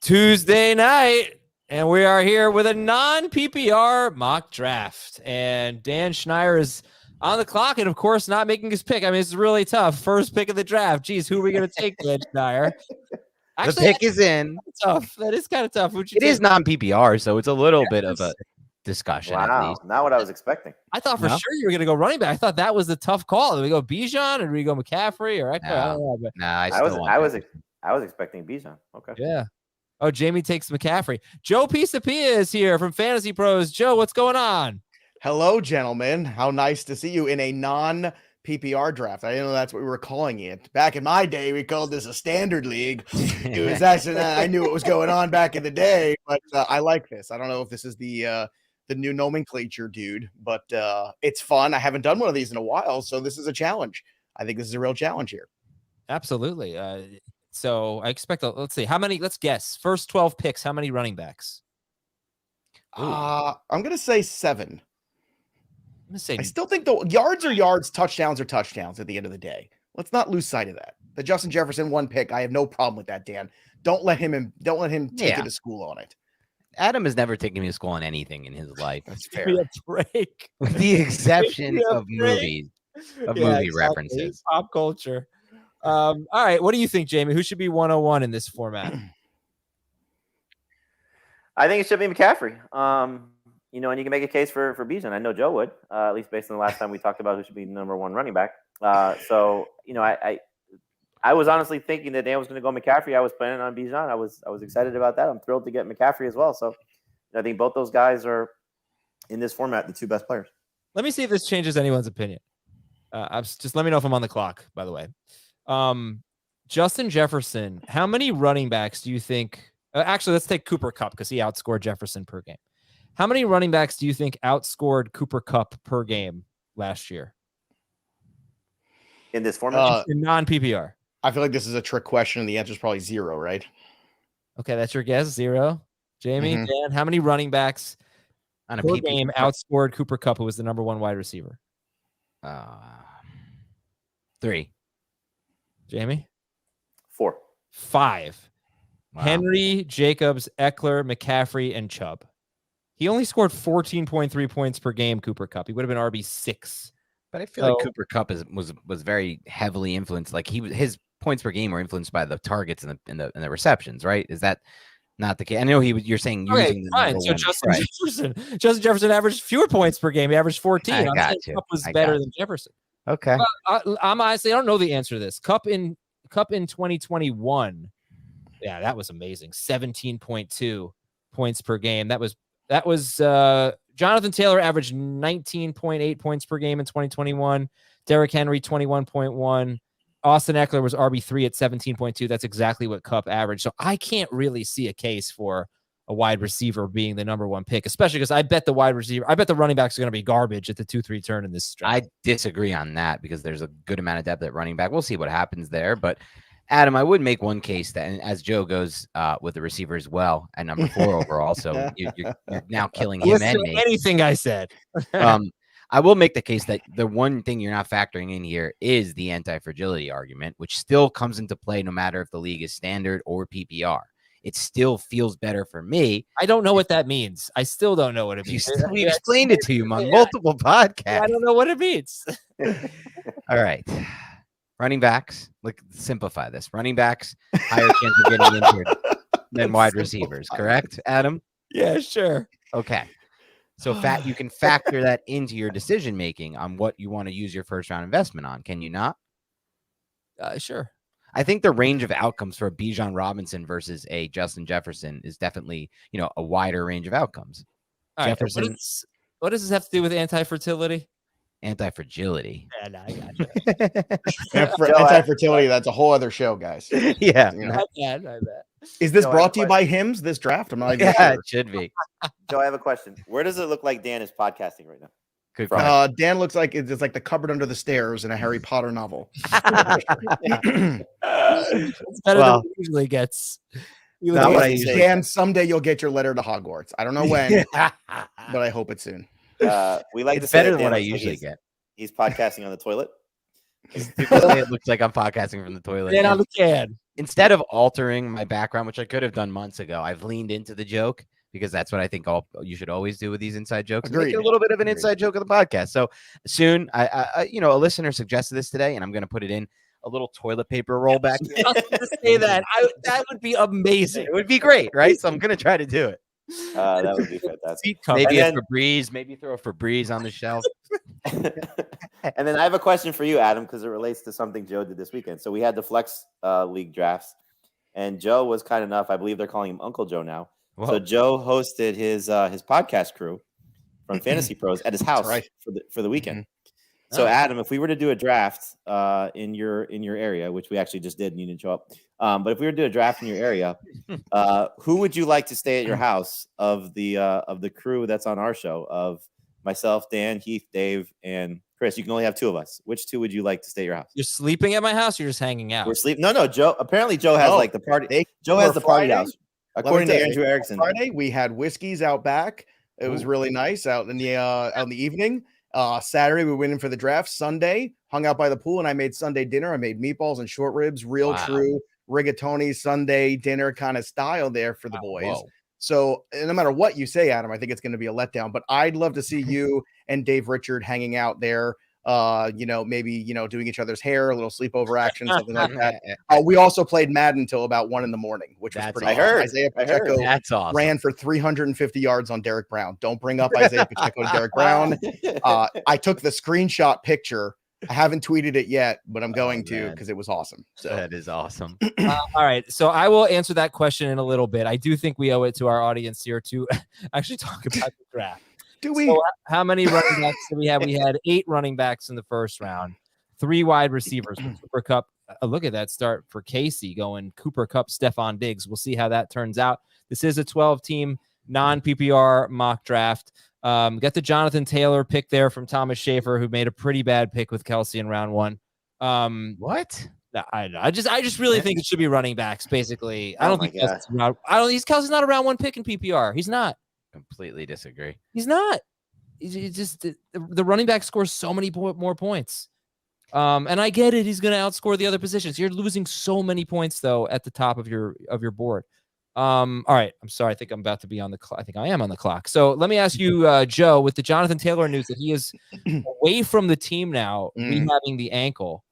Tuesday night, and we are here with a non-PPR mock draft. And Dan Schneier is on the clock and, of course, not making his pick. I mean, it's really tough. First pick of the draft. Geez, who are we going to take, Dan Schneier? Actually, the pick is in. Tough. That is kind of tough. It is non-PPR, so it's a little bit of a discussion. Wow, at least. Not what I was expecting. I thought for sure you were going to go running back. I thought that was the tough call. Do we go Bijan or do we go McCaffrey or Eckler? No, I don't know. But I was expecting Bijan. Okay. Yeah. Oh, Jamie takes McCaffrey. Joe Pisapia is here from Fantasypros. Joe, what's going on? Hello, gentlemen. How nice to see you in a non-PPR draft. I didn't know that's what we were calling it. Back in my day, we called this a standard league. It was actually, I knew what was going on back in the day, but I like this. I don't know if this is the new nomenclature, dude, but it's fun. I haven't done one of these in a while, so this is a challenge. I think this is a real challenge here. Absolutely. So I expect, let's see, how many, let's guess, first 12 picks, how many running backs? I'm going to say 7. I still think the yards are yards, touchdowns are touchdowns at the end of the day. Let's not lose sight of that. The Justin Jefferson one pick, I have no problem with that, Dan. Don't let him take it to school on it. Adam has never taken me to school on anything in his life. That's fair. Give me a break. With the exception of movies, movie references. Pop culture. All right. What do you think, Jamie? Who should be 101 in this format? I think it should be McCaffrey. And you can make a case for Bijan. I know Joe would, at least based on the last time we talked about who should be the number 1 running back. I was honestly thinking that Dan was going to go McCaffrey. I was planning on Bijan. I was excited about that. I'm thrilled to get McCaffrey as well. So I think both those guys are in this format the 2 best players. Let me see if this changes anyone's opinion. Just let me know if I'm on the clock, by the way. Justin Jefferson, how many running backs do you think? Actually, let's take Cooper Kupp because he outscored Jefferson per game. How many running backs do you think outscored Cooper Kupp per game last year? In this format? In non-PPR. I feel like this is a trick question, and the answer is probably 0, right? Okay, that's your guess, 0. Jamie, Dan, how many running backs on a per game outscored Cooper Kupp, who was the number 1 wide receiver? 3. Jamie? 4. 5. Wow. Henry, Jacobs, Eckler, McCaffrey, and Chubb. He only scored 14.3 points per game, Cooper Kupp. He would have been RB6. But I feel like Cooper Kupp was very heavily influenced. Like his points per game were influenced by the targets and the receptions, right? Is that not the case? I know you're saying using the fine. So Justin Jefferson averaged fewer points per game. He averaged 14. I'm saying Kupp was better than Jefferson. Okay. I'm honestly, I don't know the answer to this. Kupp in 2021. Yeah, that was amazing. 17.2 points per game. That was Jonathan Taylor averaged 19.8 points per game in 2021. Derrick Henry 21.1. Austin Eckler was RB3 at 17.2. That's exactly what Kupp averaged. So I can't really see a case for a wide receiver being the number 1 pick, especially because I bet the running backs are going to be garbage at the 2-3 turn in this draft. I disagree on that because there's a good amount of depth at running back. We'll see what happens there, but Adam, I would make one case that, and as Joe goes with the receiver as well at number 4 overall, so you're now killing him and me. Anything I said. I will make the case that the one thing you're not factoring in here is the anti-fragility argument, which still comes into play no matter if the league is standard or PPR. It still feels better for me. I don't know what that means. I still don't know what it means. We explained it to you on multiple podcasts. I don't know what it means. All right. Running backs, simplify this. Running backs, higher chance of getting injured than wide receivers, correct, Adam? Yeah, sure. Okay. So you can factor that into your decision making on what you want to use your first round investment on. Can you not? Sure. I think the range of outcomes for a Bijan Robinson versus a Justin Jefferson is definitely, a wider range of outcomes. All Jefferson. Right, what does this have to do with anti-fertility? Anti-fragility. Yeah, no, I got you. Anti-fertility, that's a whole other show, guys. Yeah. I bet. Is this brought to you by Hims, this draft? I'm not even sure. It should be. Joe, I have a question. Where does it look like Dan is podcasting right now? Dan looks like it's like the cupboard under the stairs in a Harry Potter novel. It's better than it usually gets. Dan, someday you'll get your letter to Hogwarts. I don't know when, but I hope it's soon. We like it's to say better than what I usually get. He's podcasting on the toilet. People say it looks like I'm podcasting from the toilet. Dan on the can. instead of altering my background, which I could have done months ago, I've leaned into the joke because that's what I think you should always do with these inside jokes. Make it a little bit of an inside joke of the podcast. So soon, I a listener suggested this today, and I'm going to put it in a little toilet paper roll back. I was going to say that. That would be amazing. It would be great, right? So I'm going to try to do it. That would be fantastic. Maybe a Febreze. Maybe throw a Febreze on the shelf. And then I have a question for you, Adam, because it relates to something Joe did this weekend. So we had the Flex League drafts, and Joe was kind enough. I believe they're calling him Uncle Joe now. Whoa. So Joe hosted his podcast crew from Fantasypros at his house for the weekend. Mm-hmm. So Adam, if we were to do a draft in your area, which we actually just did, and you didn't show up, but if we were to do a draft in your area, who would you like to stay at your house of the crew that's on our show, of myself, Dan, Heath, Dave, and Chris? You can only have two of us. Which two would you like to stay at your house? You're sleeping at my house. Or you're just hanging out. We're sleeping. No. Joe. Apparently, Joe has like the party. Joe has the party house. According to Andrew Erickson, Friday we had whiskeys out back. It was really nice out in the evening. Saturday, we went in for the draft. Sunday, hung out by the pool, and I made Sunday dinner. I made meatballs and short ribs, true rigatoni Sunday dinner kind of style there for the boys. Whoa. So no matter what you say, Adam, I think it's going to be a letdown. But I'd love to see you and Dave Richard hanging out there. Maybe doing each other's hair, a little sleepover action, something like that. We also played Madden until about 1 a.m, which was pretty. I heard. Isaiah Pacheco That's awesome. Ran for 350 yards on Derek Brown. Don't bring up Isaiah Pacheco and Derek Brown. I took the screenshot picture. I haven't tweeted it yet, but I'm going to because it was awesome. So that is awesome. All right, so I will answer that question in a little bit. I do think we owe it to our audience here to actually talk about the draft. Do we? So how many running backs did we have? We had 8 running backs in the first round, 3 wide receivers. Cooper Kupp. Look at that start for Casey going Cooper Kupp, Stephon Diggs. We'll see how that turns out. This is a 12-team non-PPR mock draft. Got the Jonathan Taylor pick there from Thomas Schaefer, who made a pretty bad pick with Kelsey in round 1. What? I just really think it should be running backs. Basically, I don't think Kelsey's not a round 1 pick in PPR. He's not. Completely disagree. He's not. He's just the running back scores so many more points. And I get it. He's going to outscore the other positions. You're losing so many points though at the top of your board. All right. I'm sorry. I think I'm about to be on the clock. I think I am on the clock. So let me ask you, Joe, with the Jonathan Taylor news that he is away from the team now, rehabbing the ankle.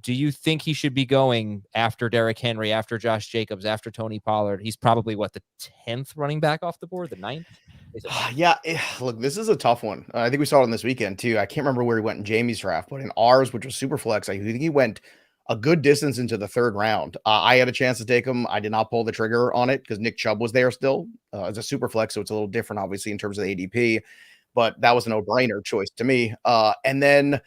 Do you think he should be going after Derrick Henry, after Josh Jacobs, after Tony Pollard? He's probably the 10th running back off the board, the 9th? Yeah, look, this is a tough one. I think we saw it on this weekend too. I can't remember where he went in Jamie's draft, but in ours, which was super flex, I think he went a good distance into the 3rd round. I had a chance to take him. I did not pull the trigger on it because Nick Chubb was there still as a super flex, so it's a little different, obviously, in terms of the ADP. But that was a no-brainer choice to me. And then,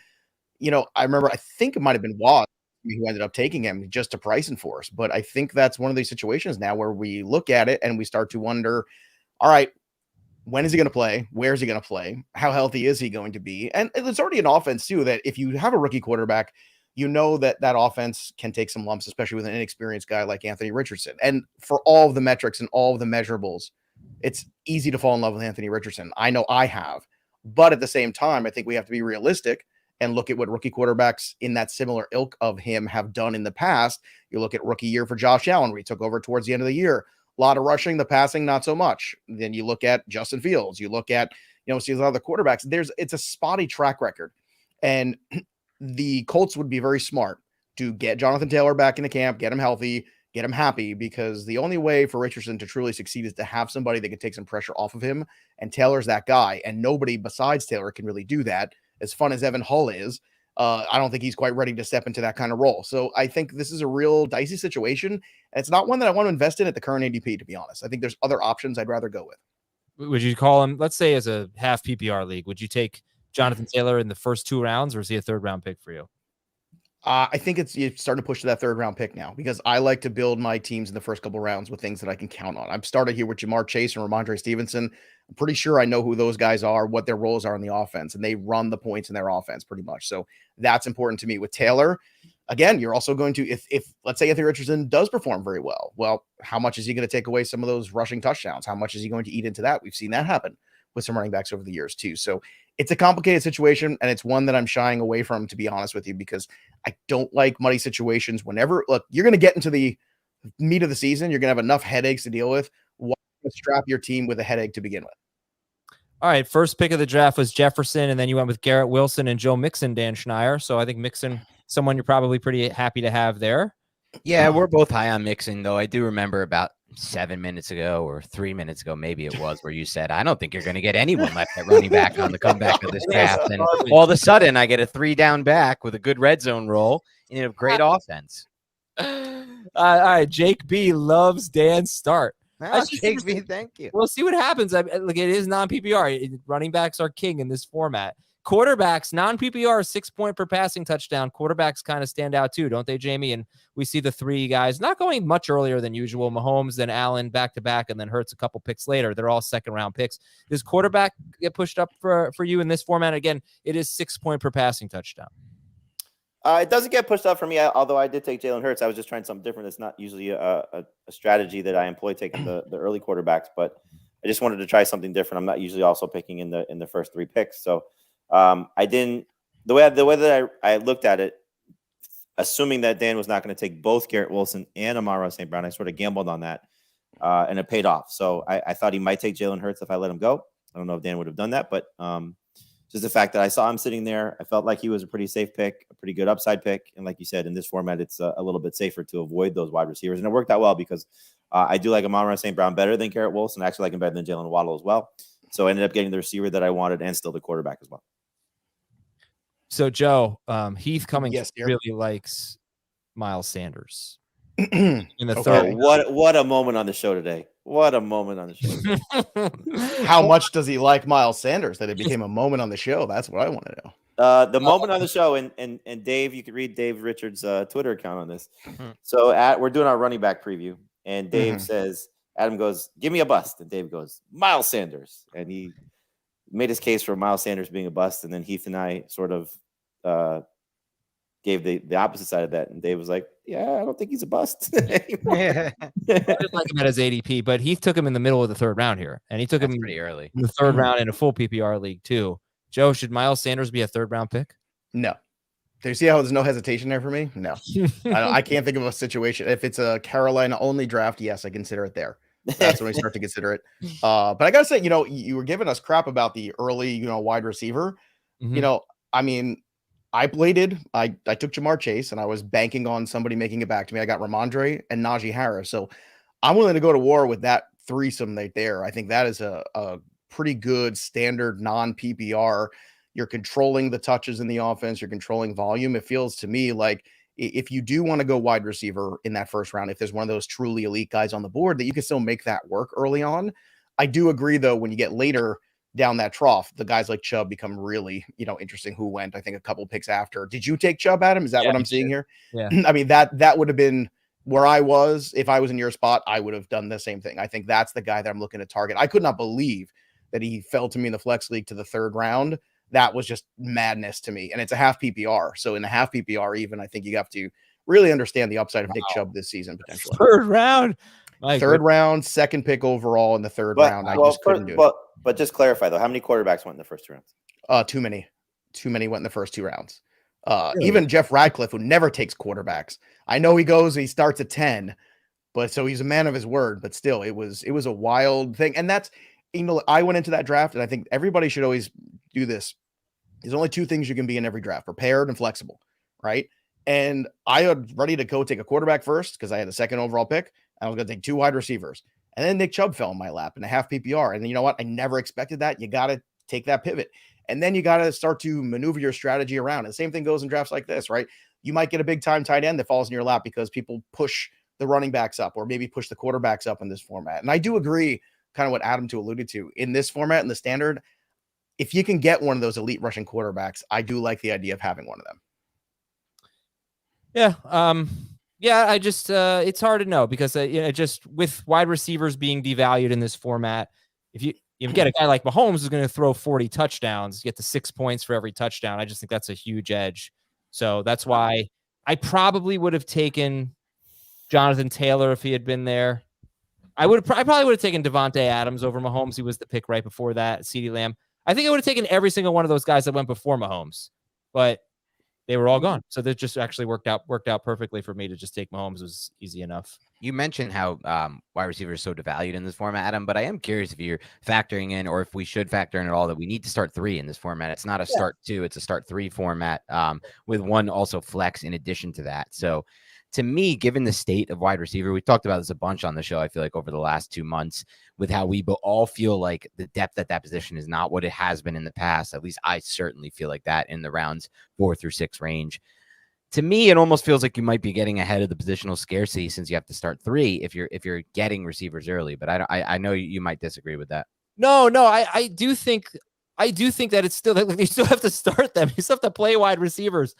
I remember, I think it might have been Watt who ended up taking him just to price and force. But I think that's one of these situations now where we look at it and we start to wonder, all right, when is he going to play? Where is he going to play? How healthy is he going to be? And it's already an offense too, that if you have a rookie quarterback, that offense can take some lumps, especially with an inexperienced guy like Anthony Richardson. And for all of the metrics and all of the measurables, it's easy to fall in love with Anthony Richardson. I know I have, but at the same time, I think we have to be realistic and look at what rookie quarterbacks in that similar ilk of him have done in the past. You look at rookie year for Josh Allen, where he took over towards the end of the year. A lot of rushing, the passing, not so much. Then you look at Justin Fields. You look at, see a lot of the quarterbacks. It's a spotty track record. And the Colts would be very smart to get Jonathan Taylor back into camp, get him healthy, get him happy, because the only way for Richardson to truly succeed is to have somebody that can take some pressure off of him. And Taylor's that guy. And nobody besides Taylor can really do that. As fun as Evan Hull is, I don't think he's quite ready to step into that kind of role. So I think this is a real dicey situation. And it's not one that I want to invest in at the current ADP, to be honest. I think there's other options I'd rather go with. Would you call him, let's say as a half PPR league, would you take Jonathan Taylor in the first 2 rounds, or is he a 3rd round pick for you? I think you're starting to push to that 3rd round pick now, because I like to build my teams in the first couple rounds with things that I can count on. I've started here with Jamar Chase and Ramondre Stevenson. I'm pretty sure I know who those guys are, what their roles are in the offense, and they run the points in their offense pretty much. So that's important to me. With Taylor, again, you're also going to, if let's say Anthony Richardson does perform very well, how much is he going to take away some of those rushing touchdowns? How much is he going to eat into that? We've seen that happen with some running backs over the years too. So it's a complicated situation, and it's one that I'm shying away from, to be honest with you, because I don't like muddy situations. Whenever, look, you're going to get into the meat of the season, you're going to have enough headaches to deal with. Why strap your team with a headache to begin with? All right, first pick of the draft was Jefferson, and then you went with Garrett Wilson and Joe Mixon, Dan Schneier. So I think Mixon, someone you're probably pretty happy to have there. Yeah, we're both high on Mixon, though. I do remember about 7 minutes ago or 3 minutes ago, maybe it was, where you said, I don't think you're going to get anyone left at running back on the comeback of this draft. And all of a sudden, I get a 3-down back with a good red zone roll and a great offense. All right, Jake B loves Dan's start. Jake B, thank you. We'll see what happens. Look, it is non-PPR. Running backs are king in this format. Quarterbacks, non-PPR, 6-point per passing touchdown. Quarterbacks kind of stand out too, don't they, Jamie? And we see the three guys not going much earlier than usual. Mahomes, then Allen back-to-back, and then Hurts a couple picks later. They're all second-round picks. Does quarterback get pushed up for you in this format? Again, it is 6-point per passing touchdown. It doesn't get pushed up for me, although I did take Jalen Hurts. I was just trying something different. It's not usually a strategy that I employ, taking the early quarterbacks, but I just wanted to try something different. I'm not usually also picking in the first 3 picks. So I didn't, the way that I looked at it, assuming that Dan was not going to take both Garrett Wilson and Amon-Ra St. Brown, I sort of gambled on that, and it paid off. So I thought he might take Jalen Hurts if I let him go. I don't know if Dan would have done that, but just the fact that I saw him sitting there, I felt like he was a pretty safe pick, a pretty good upside pick. And like you said, in this format, it's a little bit safer to avoid those wide receivers. And it worked out well because I do like Amon-Ra St. Brown better than Garrett Wilson. I actually like him better than Jalen Waddle as well. So I ended up getting the receiver that I wanted and still the quarterback as well. So, Joe, Heath Cummings dear. really likes Miles Sanders. In the Okay. third. What a moment on the show today. What a moment on the show. How much does he like Miles Sanders that it became a moment on the show? That's what I want to know. The moment on the show, and Dave, you could read Dave Richards' Twitter account on this. Mm-hmm. So we're doing our running back preview, and Dave says, Adam goes, give me a bust. And Dave goes, Miles Sanders. And he made his case for Miles Sanders being a bust. And then Heath and I sort of gave the opposite side of that. And Dave was like, yeah, I don't think he's a bust. I just like him at his ADP, but Heath took him in the middle of the third round here. And he took him pretty early in the third round in a full PPR league too. Joe, should Miles Sanders be a third-round pick? No. Do you see how there's no hesitation there for me? No. I can't think of a situation. If it's a Carolina-only draft, yes, I consider it there. That's when we start to consider it. But I got to say, you were giving us crap about the early, wide receiver. Mm-hmm. I mean, I bladed. I took Jamar Chase, and I was banking on somebody making it back to me. I got Ramondre and Najee Harris. So I'm willing to go to war with that threesome right there. I think that is a pretty good standard non-PPR. You're controlling the touches in the offense. You're controlling volume. It feels to me like if you do want to go wide receiver in that first round, if there's one of those truly elite guys on the board, that you can still make that work early on. I do agree, though, when you get later down that trough, the guys like Chubb become really, interesting. Who went, I think, a couple picks after. Did you take Chubb, Adam? Is that what I'm seeing here? Yeah. I mean, that would have been where I was. If I was in your spot, I would have done the same thing. I think that's the guy that I'm looking to target. I could not believe that he fell to me in the flex league to the third round. That was just madness to me. And it's a half PPR. So in a half PPR, even, I think you have to really understand the upside of Nick Chubb this season, potentially. Third round. Third round, second pick overall in the third round. I just couldn't do it. But just clarify, though, how many quarterbacks went in the first 2 rounds? Too many. Too many went in the first 2 rounds. Really? Even Jeff Radcliffe, who never takes quarterbacks. I know he starts at 10, but so he's a man of his word, but still it was a wild thing. And that's, I went into that draft, and I think everybody should always do this. There's only 2 things you can be in every draft: prepared and flexible, right? And I was ready to go take a quarterback first because I had the second overall pick. I was going to take 2 wide receivers. And then Nick Chubb fell in my lap in a half PPR. And you know what? I never expected that. You got to take that pivot. And then you got to start to maneuver your strategy around. And the same thing goes in drafts like this, right? You might get a big time tight end that falls in your lap because people push the running backs up or maybe push the quarterbacks up in this format. And I do agree, kind of what Adam alluded to, in this format, in the standard, if you can get one of those elite rushing quarterbacks, I do like the idea of having one of them. Yeah. Yeah, I just it's hard to know because just with wide receivers being devalued in this format, if you get a guy like Mahomes who's going to throw 40 touchdowns, get to 6 points for every touchdown, I just think that's a huge edge. So that's why I probably would have taken Jonathan Taylor if he had been there. I probably would have taken Devontae Adams over Mahomes. He was the pick right before that. CeeDee Lamb. I think I would have taken every single one of those guys that went before Mahomes, but they were all gone. So that just actually worked out perfectly for me to just take Mahomes. It was easy enough. You mentioned how wide receivers are so devalued in this format, Adam, but I am curious if you're factoring in, or if we should factor in at all, that we need to start 3 in this format. It's not a start 2, it's a start 3 format with one also flex in addition to that. So to me, given the state of wide receiver, we talked about this a bunch on the show, I feel like over the last 2 months, with how we all feel like the depth at that position is not what it has been in the past. At least I certainly feel like that in the rounds 4 through 6 range. To me, it almost feels like you might be getting ahead of the positional scarcity since you have to start 3 if you're getting receivers early. But I know you might disagree with that. No, I do think that it's still, like, you still have to start them. You still have to play wide receivers.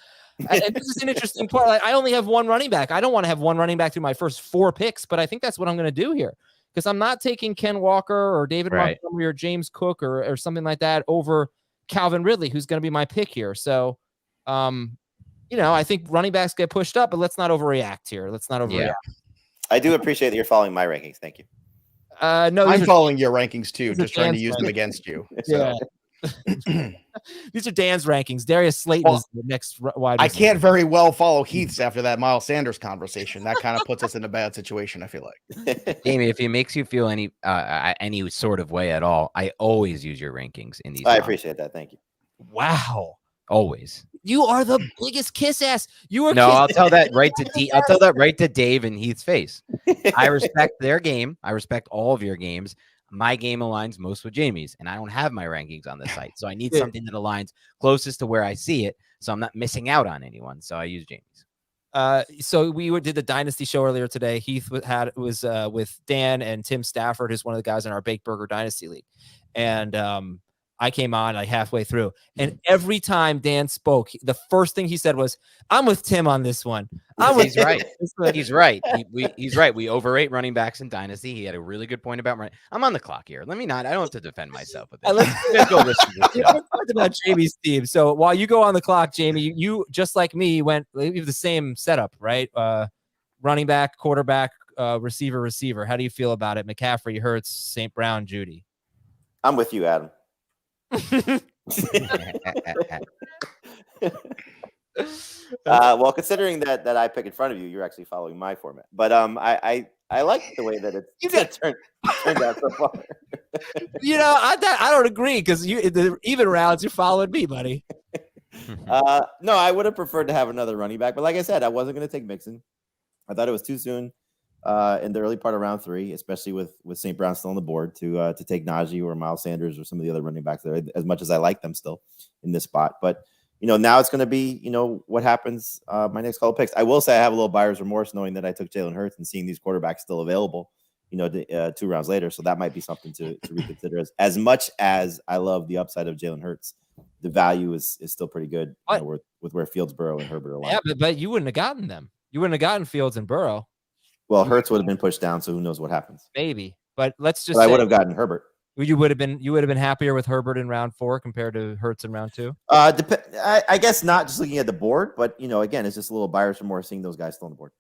And this is an interesting part. Like, I only have one running back. I don't want to have one running back through my first 4 picks, but I think that's what I'm going to do here, because I'm not taking Ken Walker or David Montgomery or James Cook or something like that over Calvin Ridley, who's going to be my pick here. So, I think running backs get pushed up, but let's not overreact here. Let's not overreact. Yeah. I do appreciate that you're following my rankings. Thank you. No, I'm following your rankings too, just trying to use them against you. So. Yeah. These are Dan's rankings. Darius Slayton is the next wide receiver. I can't very well follow Heath's after that Miles Sanders conversation. That kind of puts us in a bad situation, I feel like. Jamie, if it makes you feel any sort of way at all, I always use your rankings in these. I appreciate that. Thank you. Wow. Always. You are the biggest kiss ass. You are. No, I'll tell that right to I'll tell that right to Dave and Heath's face. I respect their game. I respect all of your games. My game aligns most with Jamie's, and I don't have my rankings on the site, so I need something that aligns closest to where I see it, so I'm not missing out on anyone. So I use Jamie's. So we did the Dynasty show earlier today. Heath was with Dan and Tim Stafford, who's one of the guys in our Baked Burger Dynasty League, and I came on like halfway through, and every time Dan spoke, the first thing he said was, "I'm with Tim on this one." He's right. He's right. He's right. We overrate running backs in Dynasty. He had a really good point about running. I'm on the clock here. Let me not. I don't have to defend myself with this. Let's go listen to this. Let's talk about Jamie's team. So while you go on the clock, Jamie, you just like me you have the same setup, right? Running back, quarterback, receiver. How do you feel about it? McCaffrey, Hurts, St. Brown, Judy. I'm with you, Adam. Well, considering that I pick in front of you, you're actually following my format. But I like the way that it's turned out so far. I don't agree, because the even rounds you're following me, buddy. No, I would have preferred to have another running back, but like I said, I wasn't going to take Mixon. I thought it was too soon in the early part of round 3, especially with St. Brown still on the board to take Najee or Miles Sanders or some of the other running backs there, as much as I like them still in this spot. But, now it's going to be, what happens my next couple picks. I will say I have a little buyer's remorse knowing that I took Jalen Hurts and seeing these quarterbacks still available, 2 rounds later. So that might be something to reconsider. As much as I love the upside of Jalen Hurts, the value is still pretty good with where Fields, and Herbert are lying. Yeah, but you wouldn't have gotten them. You wouldn't have gotten Fields and Burrow. Well, Hurts would have been pushed down, so who knows what happens? Maybe, but let's just. I would have gotten Herbert. You would have been happier with Herbert in round 4 compared to Hurts in round 2. I guess not, just looking at the board, but again, it's just a little buyer's remorse seeing those guys still on the board.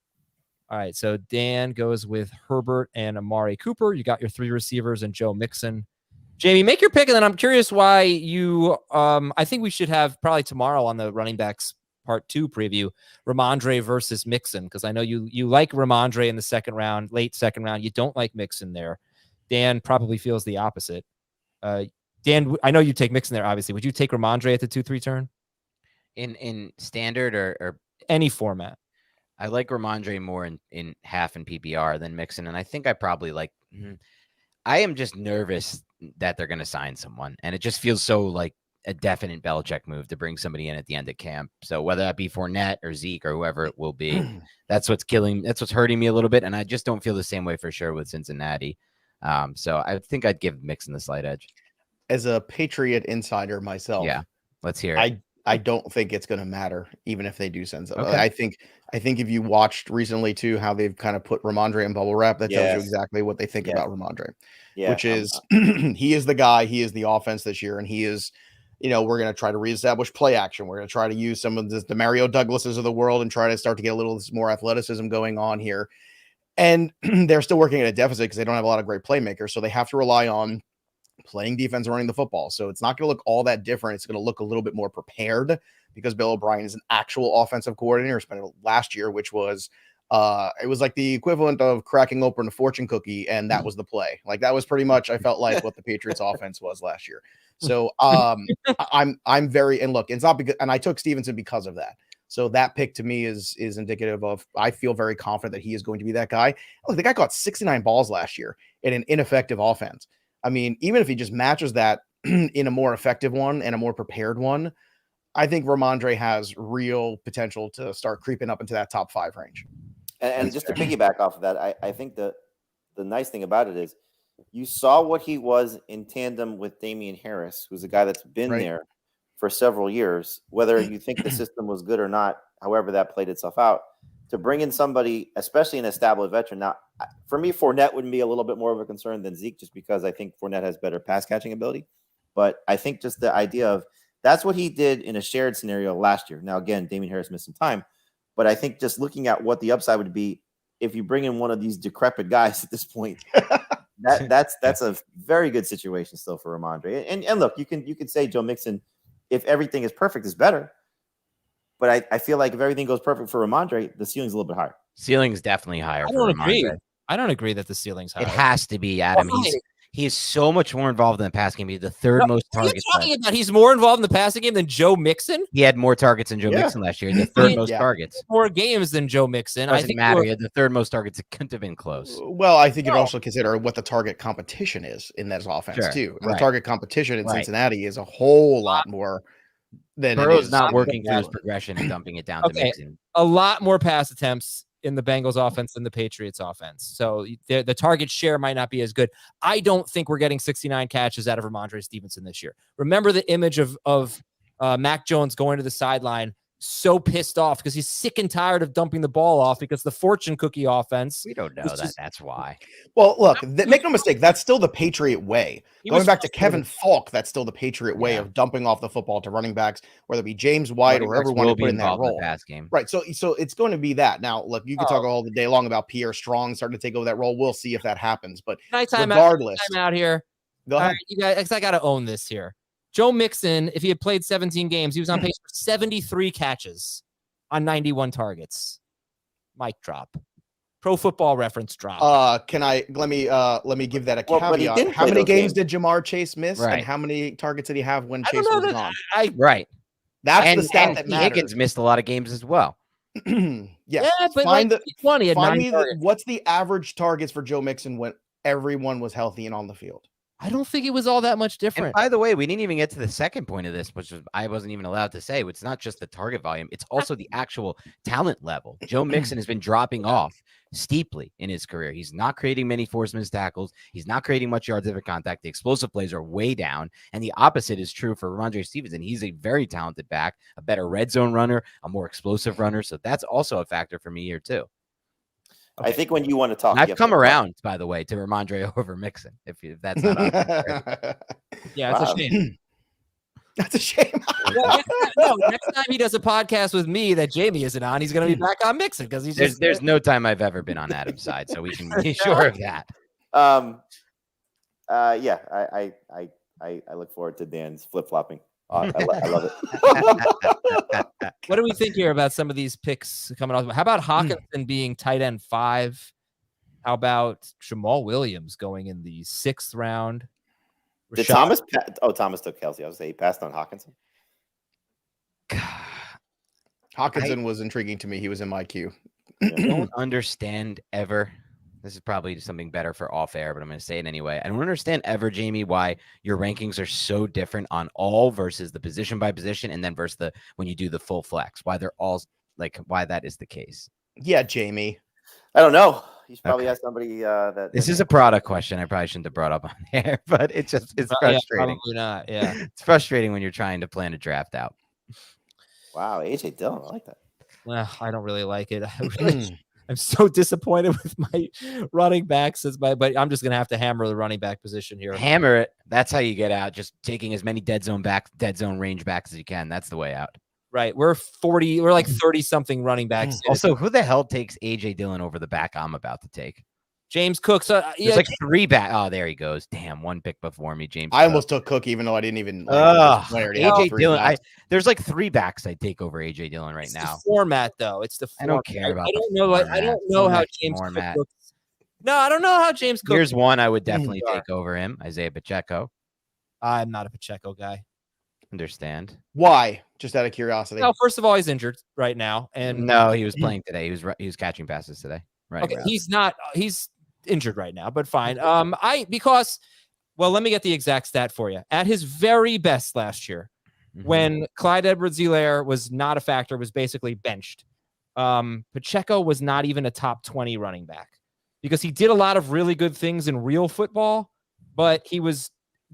All right, so Dan goes with Herbert and Amari Cooper. You got your 3 receivers and Joe Mixon. Jamie, make your pick, and then I'm curious why you. I think we should have probably tomorrow on the running backs part 2 preview, Ramondre versus Mixon, because I know you like Ramondre in the second round, late second round. You don't like Mixon there. Dan probably feels the opposite. Dan, I know you take Mixon there, obviously. Would you take Ramondre at the 2-3 turn? In standard or any format? I like Ramondre more in half and PPR than Mixon, and I think I probably like. I am just nervous that they're going to sign someone, and it just feels so like a definite Belichick move to bring somebody in at the end of camp. So whether that be Fournette or Zeke or whoever it will be, that's what's hurting me a little bit, and I just don't feel the same way for sure with Cincinnati. So I think I'd give Mixon the slight edge. As a Patriot insider myself, yeah, let's hear it. I don't think it's going to matter, even if they do send someone. Okay. I think if you watched recently too, how they've kind of put Ramondre in bubble wrap, that tells you exactly what they think about Ramondre. Yeah, which is he is the guy, he is the offense this year, and he is. We're going to try to reestablish play action. We're going to try to use some of the Mario Douglases of the world and try to start to get a little more athleticism going on here. And they're still working at a deficit because they don't have a lot of great playmakers. So they have to rely on playing defense and running the football. So it's not going to look all that different. It's going to look a little bit more prepared because Bill O'Brien is an actual offensive coordinator. Spent last year, which was it was like the equivalent of cracking open a fortune cookie, and that was the play. Like that was pretty much, I felt like, what the Patriots offense was last year. So I'm very, and look, it's not because, and I took Stevenson because of that. So that pick to me is indicative of, I feel very confident that he is going to be that guy. Look, the guy caught 69 balls last year in an ineffective offense. I mean, even if he just matches that in a more effective one and a more prepared one, I think Ramondre has real potential to start creeping up into that top 5 range. And just to piggyback off of that, I think the nice thing about it is you saw what he was in tandem with Damian Harris, who's a guy that's been there for several years, whether you think the system was good or not, however that played itself out, to bring in somebody, especially an established veteran. Now, for me, Fournette would be a little bit more of a concern than Zeke, just because I think Fournette has better pass catching ability. But I think just the idea of that's what he did in a shared scenario last year. Now, again, Damian Harris missed some time, but I think just looking at what the upside would be if you bring in one of these decrepit guys at this point, that's a very good situation still for Ramondre. And look, you can say Joe Mixon, if everything is perfect, is better. But I feel like if everything goes perfect for Ramondre, the ceiling's a little bit higher. Ceiling's definitely higher. I don't agree that the ceiling's higher. It has to be, Adam. He is so much more involved in the passing game. He's the third most targets. What are you talking about? He's more involved in the passing game than Joe Mixon? He had more targets than Joe Mixon last year. The third most targets. More games than Joe Mixon. I think matter. He had the third most targets. It couldn't have been close. Well, I think you'd also consider what the target competition is in that offense too. And the target competition in Cincinnati is a whole lot more than Burrow's not working through his progression and dumping it down to Mixon. A lot more pass attempts in the Bengals offense than the Patriots offense. So the target share might not be as good. I don't think we're getting 69 catches out of Ramondre Stevenson this year. Remember the image of Mac Jones going to the sideline, so pissed off because he's sick and tired of dumping the ball off because the fortune cookie offense. We don't know that. That's why. Well, look, make no mistake. That's still the Patriot way. Going back to Kevin Falk, that's still the Patriot way of dumping off the football to running backs, whether it be James White or whoever want to put in that role. Pass game. Right. So it's going to be that. Now, look, you can talk all the day long about Pierre Strong starting to take over that role. We'll see if that happens. But regardless, time out here. Go ahead. Right, you guys, I got to own this here. Joe Mixon, if he had played 17 games, he was on pace for 73 catches on 91 targets. Mic drop. Pro Football Reference drop. Let me give that a caveat. How many games did Jamar Chase miss? And how many targets did he have when Chase was gone? That's the stat that matters. Higgins missed a lot of games as well. Yes. Yeah, but find what's the average targets for Joe Mixon when everyone was healthy and on the field? I don't think it was all that much different. And by the way, we didn't even get to the second point of this, which I wasn't even allowed to say. It's not just the target volume. It's also the actual talent level. Joe Mixon has been dropping off steeply in his career. He's not creating many forced missed tackles. He's not creating much yards after contact. The explosive plays are way down. And the opposite is true for Ramondre Stevenson. He's a very talented back, a better red zone runner, a more explosive runner. So that's also a factor for me here too. Okay. I think when you want to talk, I've come around, by the way, to Ramondre over Mixon. If that's not yeah, it's a shame. That's a shame. Next time he does a podcast with me that Jamie isn't on, he's going to be back on Mixon because he's there's no time I've ever been on Adam's side, so we can be sure of that. Yeah, I look forward to Dan's flip flopping. I love it. What do we think here about some of these picks coming off? How about Hawkinson being tight end 5? How about Jamal Williams going in the 6th round? Did Thomas? Thomas took Kelsey. I was saying he passed on Hawkinson. Hawkinson was intriguing to me. He was in my queue. I don't understand ever. This is probably something better for off air, but I'm going to say it anyway. I don't understand ever, Jamie, why your rankings are so different on all versus the position by position, and then versus when you do the full flex. Why they're all why that is the case. Yeah, Jamie. I don't know. You should probably ask somebody that. This is a product question. I probably shouldn't have brought up on air, but it's frustrating. Yeah, probably not. Yeah, it's frustrating when you're trying to plan a draft out. Wow, AJ Dillon, I like that. Well, I don't really like it. I'm so disappointed with my running backs but I'm just going to have to hammer the running back position here. Hammer it. That's how you get out. Just taking as many dead zone range backs as you can. That's the way out. right? We're 40, we're like 30 something running backs. Also, who the hell takes AJ Dillon over the back I'm about to take? James Cook. So There's like 3 back. Oh, there he goes. Damn, 1 pick before me, James. I almost took Cook, even though I didn't even like AJ Dillon. There's like 3 backs I take over AJ Dillon right now. The format, though. It's the format. I don't care about. I don't know. I don't know how James Cook looks. No, I don't know how James Cook. Here's one I would definitely take over him, Isaiah Pacheco. I'm not a Pacheco guy. Understand why? Just out of curiosity. No, first of all, he's injured right now, and no, he was playing today. He was catching passes today. Right. Okay, he's not. He's injured right now, but fine. Well, let me get the exact stat for you. At his very best last year, when Clyde Edwards-Helaire was not a factor, was basically benched. Pacheco was not even a top 20 running back because he did a lot of really good things in real football, but he was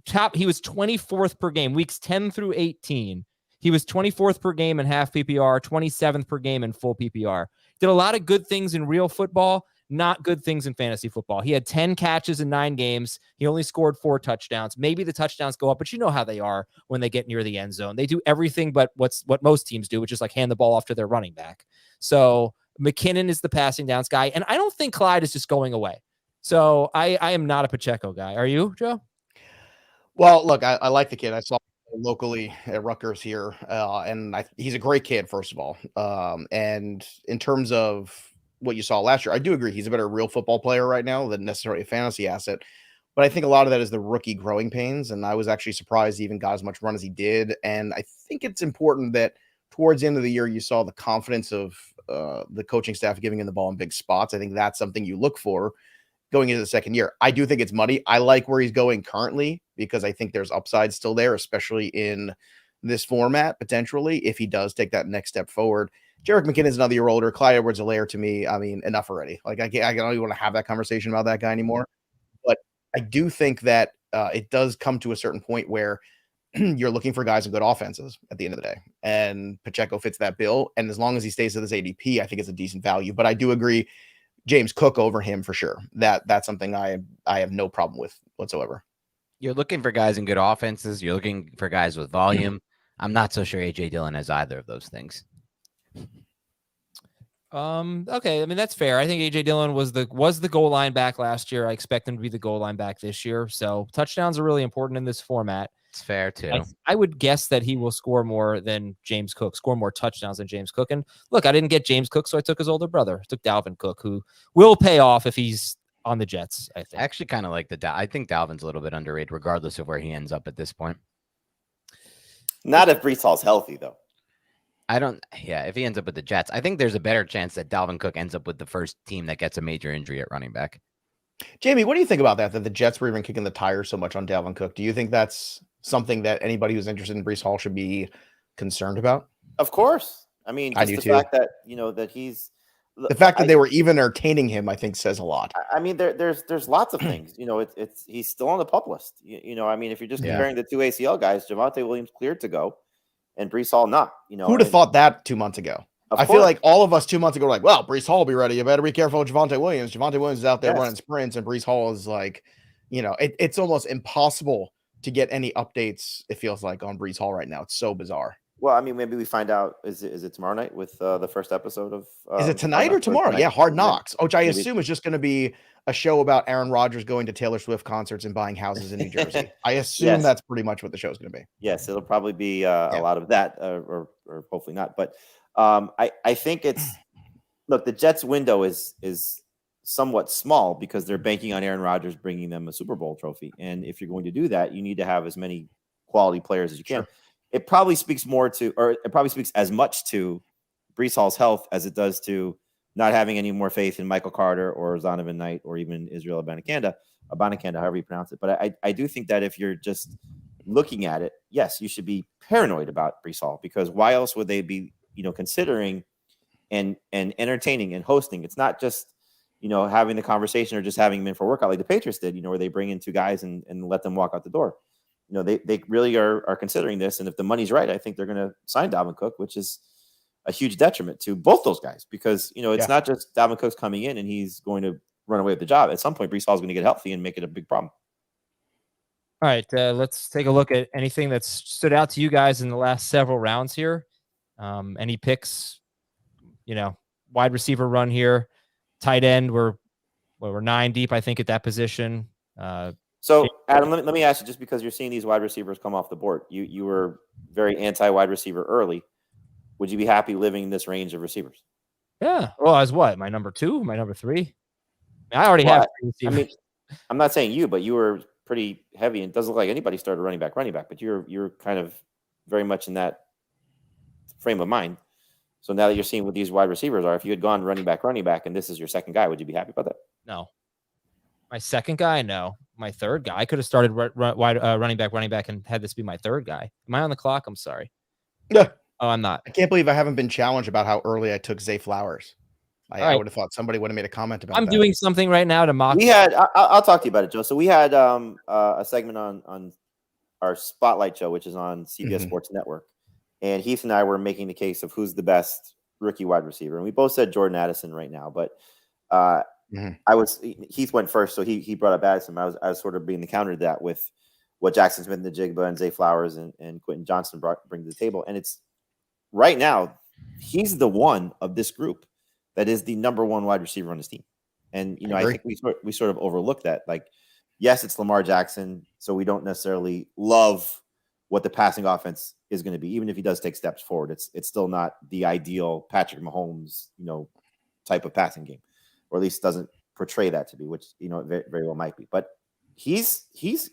24th per game, weeks 10 through 18. He was 24th per game in half PPR, 27th per game in full PPR. Did a lot of good things in real football, not good things in fantasy football. He had 10 catches in 9 games. He only scored 4 touchdowns. Maybe the touchdowns go up, but you know how they are when they get near the end zone. They do everything but what most teams do, which is like hand the ball off to their running back. So McKinnon is the passing downs guy, and I don't think Clyde is just going away. So I am not a Pacheco guy. Are you, Joe? Well, look, I like the kid. I saw him locally at Rutgers here, and he's a great kid, first of all. And in terms of what you saw last year, I do agree he's a better real football player right now than necessarily a fantasy asset. But I think a lot of that is the rookie growing pains, and I was actually surprised he even got as much run as he did. And I think it's important that towards the end of the year, you saw the confidence of the coaching staff giving him the ball in big spots. I think that's something you look for going into the second year. I do think it's muddy. I like where he's going currently because I think there's upside still there, especially in this format, potentially, if he does take that next step forward. Jerick McKinnon is another year older. Clyde Edwards-Helaire, to me, I mean, enough already. Like, I don't even want to have that conversation about that guy anymore. But I do think that it does come to a certain point where you're looking for guys in good offenses at the end of the day. And Pacheco fits that bill. And as long as he stays at this ADP, I think it's a decent value. But I do agree, James Cook over him for sure. That's something I have no problem with whatsoever. You're looking for guys in good offenses. You're looking for guys with volume. I'm not so sure AJ Dillon has either of those things. Okay, I mean that's fair. I think AJ Dillon was the goal line back last year. I expect him to be the goal line back this year. So touchdowns are really important in this format. It's fair too. I would guess that he will score more than James Cook, score more touchdowns than James Cook. And look, I didn't get James Cook, so I took his older brother. I took Dalvin Cook, who will pay off if he's on the Jets. I think. I actually kind of like I think Dalvin's a little bit underrated, regardless of where he ends up at this point. Not if Breece Hall's healthy, though. If he ends up with the Jets, I think there's a better chance that Dalvin Cook ends up with the first team that gets a major injury at running back. Jamie, what do you think about that the Jets were even kicking the tires so much on Dalvin Cook? Do you think that's something that anybody who's interested in Breece Hall should be concerned about? Of course. I mean, just the fact that, that he's... The fact that they were even entertaining him, I think, says a lot. I mean, there's lots of things. He's still on the PUP list. I mean, if you're just comparing the two ACL guys, Javonte Williams cleared to go, and Breece Hall not. Who'd have thought that 2 months ago? I feel like all of us 2 months ago were like, well, Breece Hall will be ready. You better be careful with Javonte Williams. Javonte Williams is out there running sprints, and Breece Hall is like, it's almost impossible to get any updates, it feels like, on Breece Hall right now. It's so bizarre. Well, I mean, maybe we find out, is it tomorrow night with the first episode of... is it tonight or tomorrow? Yeah, Hard Knocks, which I assume is just going to be a show about Aaron Rodgers going to Taylor Swift concerts and buying houses in New Jersey. I assume that's pretty much what the show's going to be. Yes, it'll probably be a lot of that, or hopefully not. But I think it's... Look, the Jets' window is somewhat small because they're banking on Aaron Rodgers bringing them a Super Bowl trophy. And if you're going to do that, you need to have as many quality players as you can. Sure. It probably speaks as much to Breece Hall's health as it does to not having any more faith in Michael Carter or Zonovan Knight or even Israel Abanikanda, however you pronounce it. But I do think that if you're just looking at it, yes, you should be paranoid about Breece Hall, because why else would they be, considering and entertaining and hosting? It's not just, having the conversation or just having him in for a workout like the Patriots did, where they bring in 2 guys and let them walk out the door. They really are considering this. And if the money's right, I think they're going to sign Dalvin Cook, which is a huge detriment to both those guys, because, it's not just Dalvin Cook's coming in and he's going to run away with the job. At some point, Breece Hall's going to get healthy and make it a big problem. All right, let's take a look at anything that's stood out to you guys in the last several rounds here. Any picks, wide receiver run here, tight end, we're 9 deep, I think, at that position. So, Adam, let me ask you, just because you're seeing these wide receivers come off the board, you were very anti-wide receiver early. Would you be happy living in this range of receivers? Yeah. Well, as what? My number 2? My number 3? I already have 3 receivers. I mean, I'm not saying you, but you were pretty heavy, and it doesn't look like anybody started running back, but you're kind of very much in that frame of mind. So now that you're seeing what these wide receivers are, if you had gone running back, and this is your second guy, would you be happy about that? No. My second guy, no. My third guy, I could have started running back, and had this be my third guy. Am I on the clock? I'm sorry. Yeah. Oh, I'm not. I can't believe I haven't been challenged about how early I took Zay Flowers. I would have thought somebody would have made a comment about that. I'm doing something right now to mock. I'll talk to you about it, Joe. So we had a segment on our Spotlight show, which is on CBS Sports Network. And Heath and I were making the case of who's the best rookie wide receiver. And we both said Jordan Addison right now. But Heath went first, so he brought up Addison. I was sort of being the counter to that with what Jackson Smith and Njigba and Zay Flowers and Quentin Johnson bring to the table. And it's right now, he's the one of this group that is the number one wide receiver on his team. And, I think we sort of overlook that. Like, yes, it's Lamar Jackson, so we don't necessarily love what the passing offense is going to be. Even if he does take steps forward, it's still not the ideal Patrick Mahomes, type of passing game, or at least doesn't portray that to be, which, very, very well might be. But he's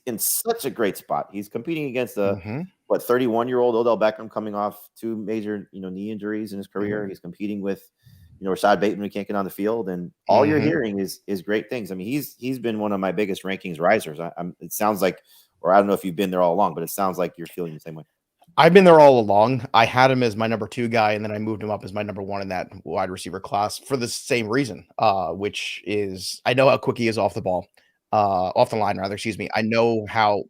in such a great spot. He's competing against 31-year-old Odell Beckham coming off 2 major, knee injuries in his career. He's competing with, Rashad Bateman, who can't get on the field, and all you're hearing is great things. I mean, he's been one of my biggest rankings risers. It sounds like, or I don't know if you've been there all along, but it sounds like you're feeling the same way. I've been there all along. I had him as my number 2 guy, and then I moved him up as my number 1 in that wide receiver class for the same reason, which is I know how quick he is off the line, rather. Excuse me. I know how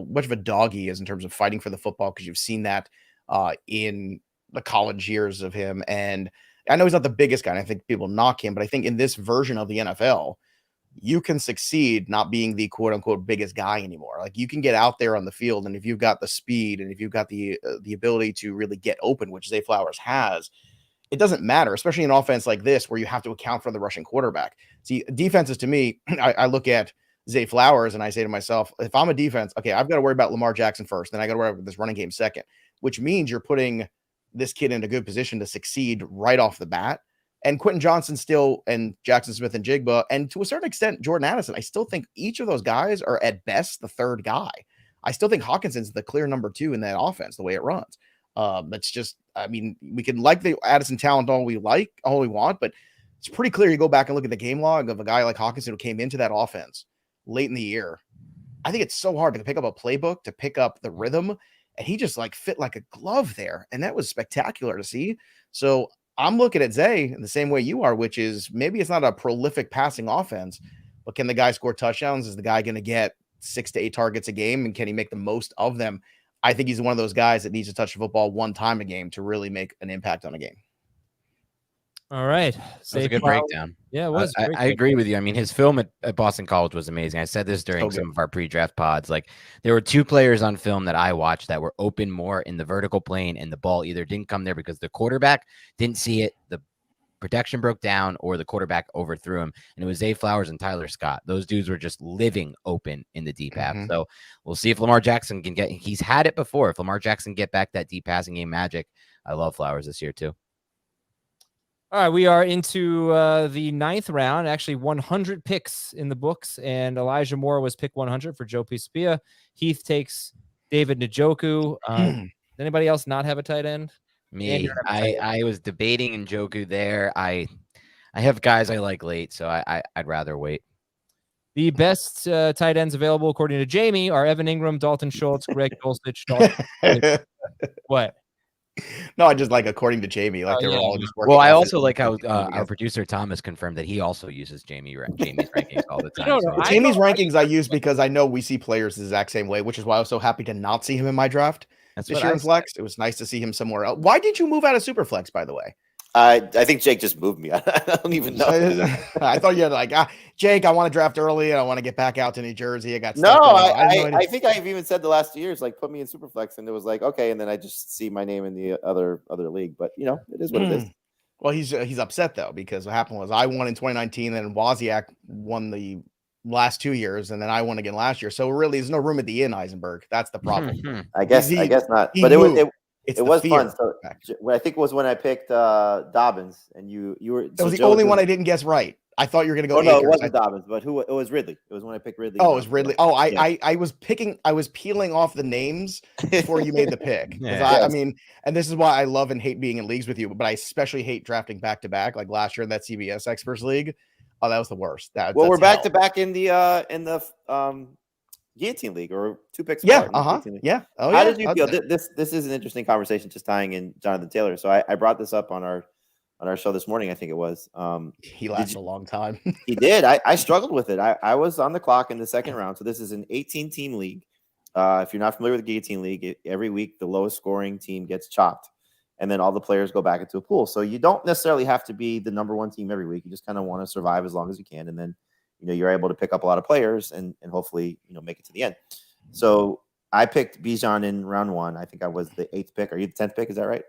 much of a dog he is in terms of fighting for the football, because you've seen that in the college years of him. And I know he's not the biggest guy, and I think people knock him, but I think in this version of the NFL, you can succeed not being the quote unquote biggest guy anymore. Like, you can get out there on the field, and if you've got the speed and if you've got the ability to really get open, which Zay Flowers has, it doesn't matter, especially in an offense like this where you have to account for the rushing quarterback. See, defenses to me, I look at Zay Flowers and I say to myself, if I'm a defense, okay, I've got to worry about Lamar Jackson first, then I got to worry about this running game second, which means you're putting this kid in a good position to succeed right off the bat. And Quentin Johnson still, and Jackson Smith and Njigba, and to a certain extent, Jordan Addison, I still think each of those guys are at best the third guy. I still think Hawkinson's the clear number 2 in that offense, the way it runs. That's just, I mean, we can like the Addison talent all we want, but it's pretty clear. You go back and look at the game log of a guy like Hawkinson who came into that offense late in the year. I think it's so hard to pick up a playbook, to pick up the rhythm, and he just fit like a glove there. And that was spectacular to see. So I'm looking at Zay in the same way you are, which is maybe it's not a prolific passing offense, but can the guy score touchdowns? Is the guy going to get 6 to 8 targets a game? And can he make the most of them? I think he's one of those guys that needs to touch the football one time a game to really make an impact on a game. All right. That's a good breakdown. Yeah, it was. I agree with you. I mean, his film at Boston College was amazing. I said this during some of our pre-draft pods. Like, there were 2 players on film that I watched that were open more in the vertical plane, and the ball either didn't come there because the quarterback didn't see it, the protection broke down, or the quarterback overthrew him. And it was Zay Flowers and Tyler Scott. Those dudes were just living open in the deep half. So we'll see if Lamar Jackson can he's had it before. If Lamar Jackson get back that deep passing game magic, I love Flowers this year too. All right, we are into the 9th round. Actually, 100 picks in the books, and Elijah Moore was pick 100 for Joe Pisapia. Heath takes David Njoku. Does anybody else not have a tight end? Me. I was debating Njoku there. I have guys I like late, so I'd rather wait. The best tight ends available, according to Jamie, are Evan Ingram, Dalton Schultz, Greg Dulcich. What? No, I just like according to Jamie, like they were all just working. Well, I also like how our producer Thomas confirmed that he also uses Jamie's rankings all the time. Jamie's rankings I use because I know we see players the exact same way, which is why I was so happy to not see him in my draft this year in Flex. It was nice to see him somewhere else. Why did you move out of Superflex, by the way? I think Jake just moved me. I don't even know. I thought you had Jake, I want to draft early and I want to get back out to New Jersey. I got No, stuck going on. I think I've even said the last 2 years, like put me in Superflex, and it was like okay, and then I just see my name in the other league. But you know, it is what it is. Well, he's upset though because what happened was I won in 2019, and Wozniak won the last 2 years, and then I won again last year. So really, there's no room at the inn, Eisenberg. That's the problem. I guess not. But it was fun. So I think it was when I picked Dobbins, and you were. That was the only one I didn't guess right. I thought you were going to go. Oh no, it wasn't Dobbins, but who? It was Ridley. It was when I picked Ridley. Oh, it was Ridley. Oh, I was peeling off the names before you made the pick. I mean, and this is why I love and hate being in leagues with you, but I especially hate drafting back to back, like last year in that CBS Experts League. Oh, that was the worst. We're back to back in the Guillotine League, or 2 picks. Yeah. Yeah. Oh, How did you feel? This is an interesting conversation, just tying in Jonathan Taylor. So I brought this up on our show this morning. I think it was. He lasted a long time. He did. I struggled with it. I was on the clock in the second round. So this is an 18-team league. If you're not familiar with the Guillotine League, every week the lowest scoring team gets chopped, and then all the players go back into a pool. So you don't necessarily have to be the number one team every week. You just kind of want to survive as long as you can, and then you're able to pick up a lot of players and hopefully make it to the end. So I picked Bijan in round 1. I think I was the 8th pick. Are you the 10th pick? Is that right?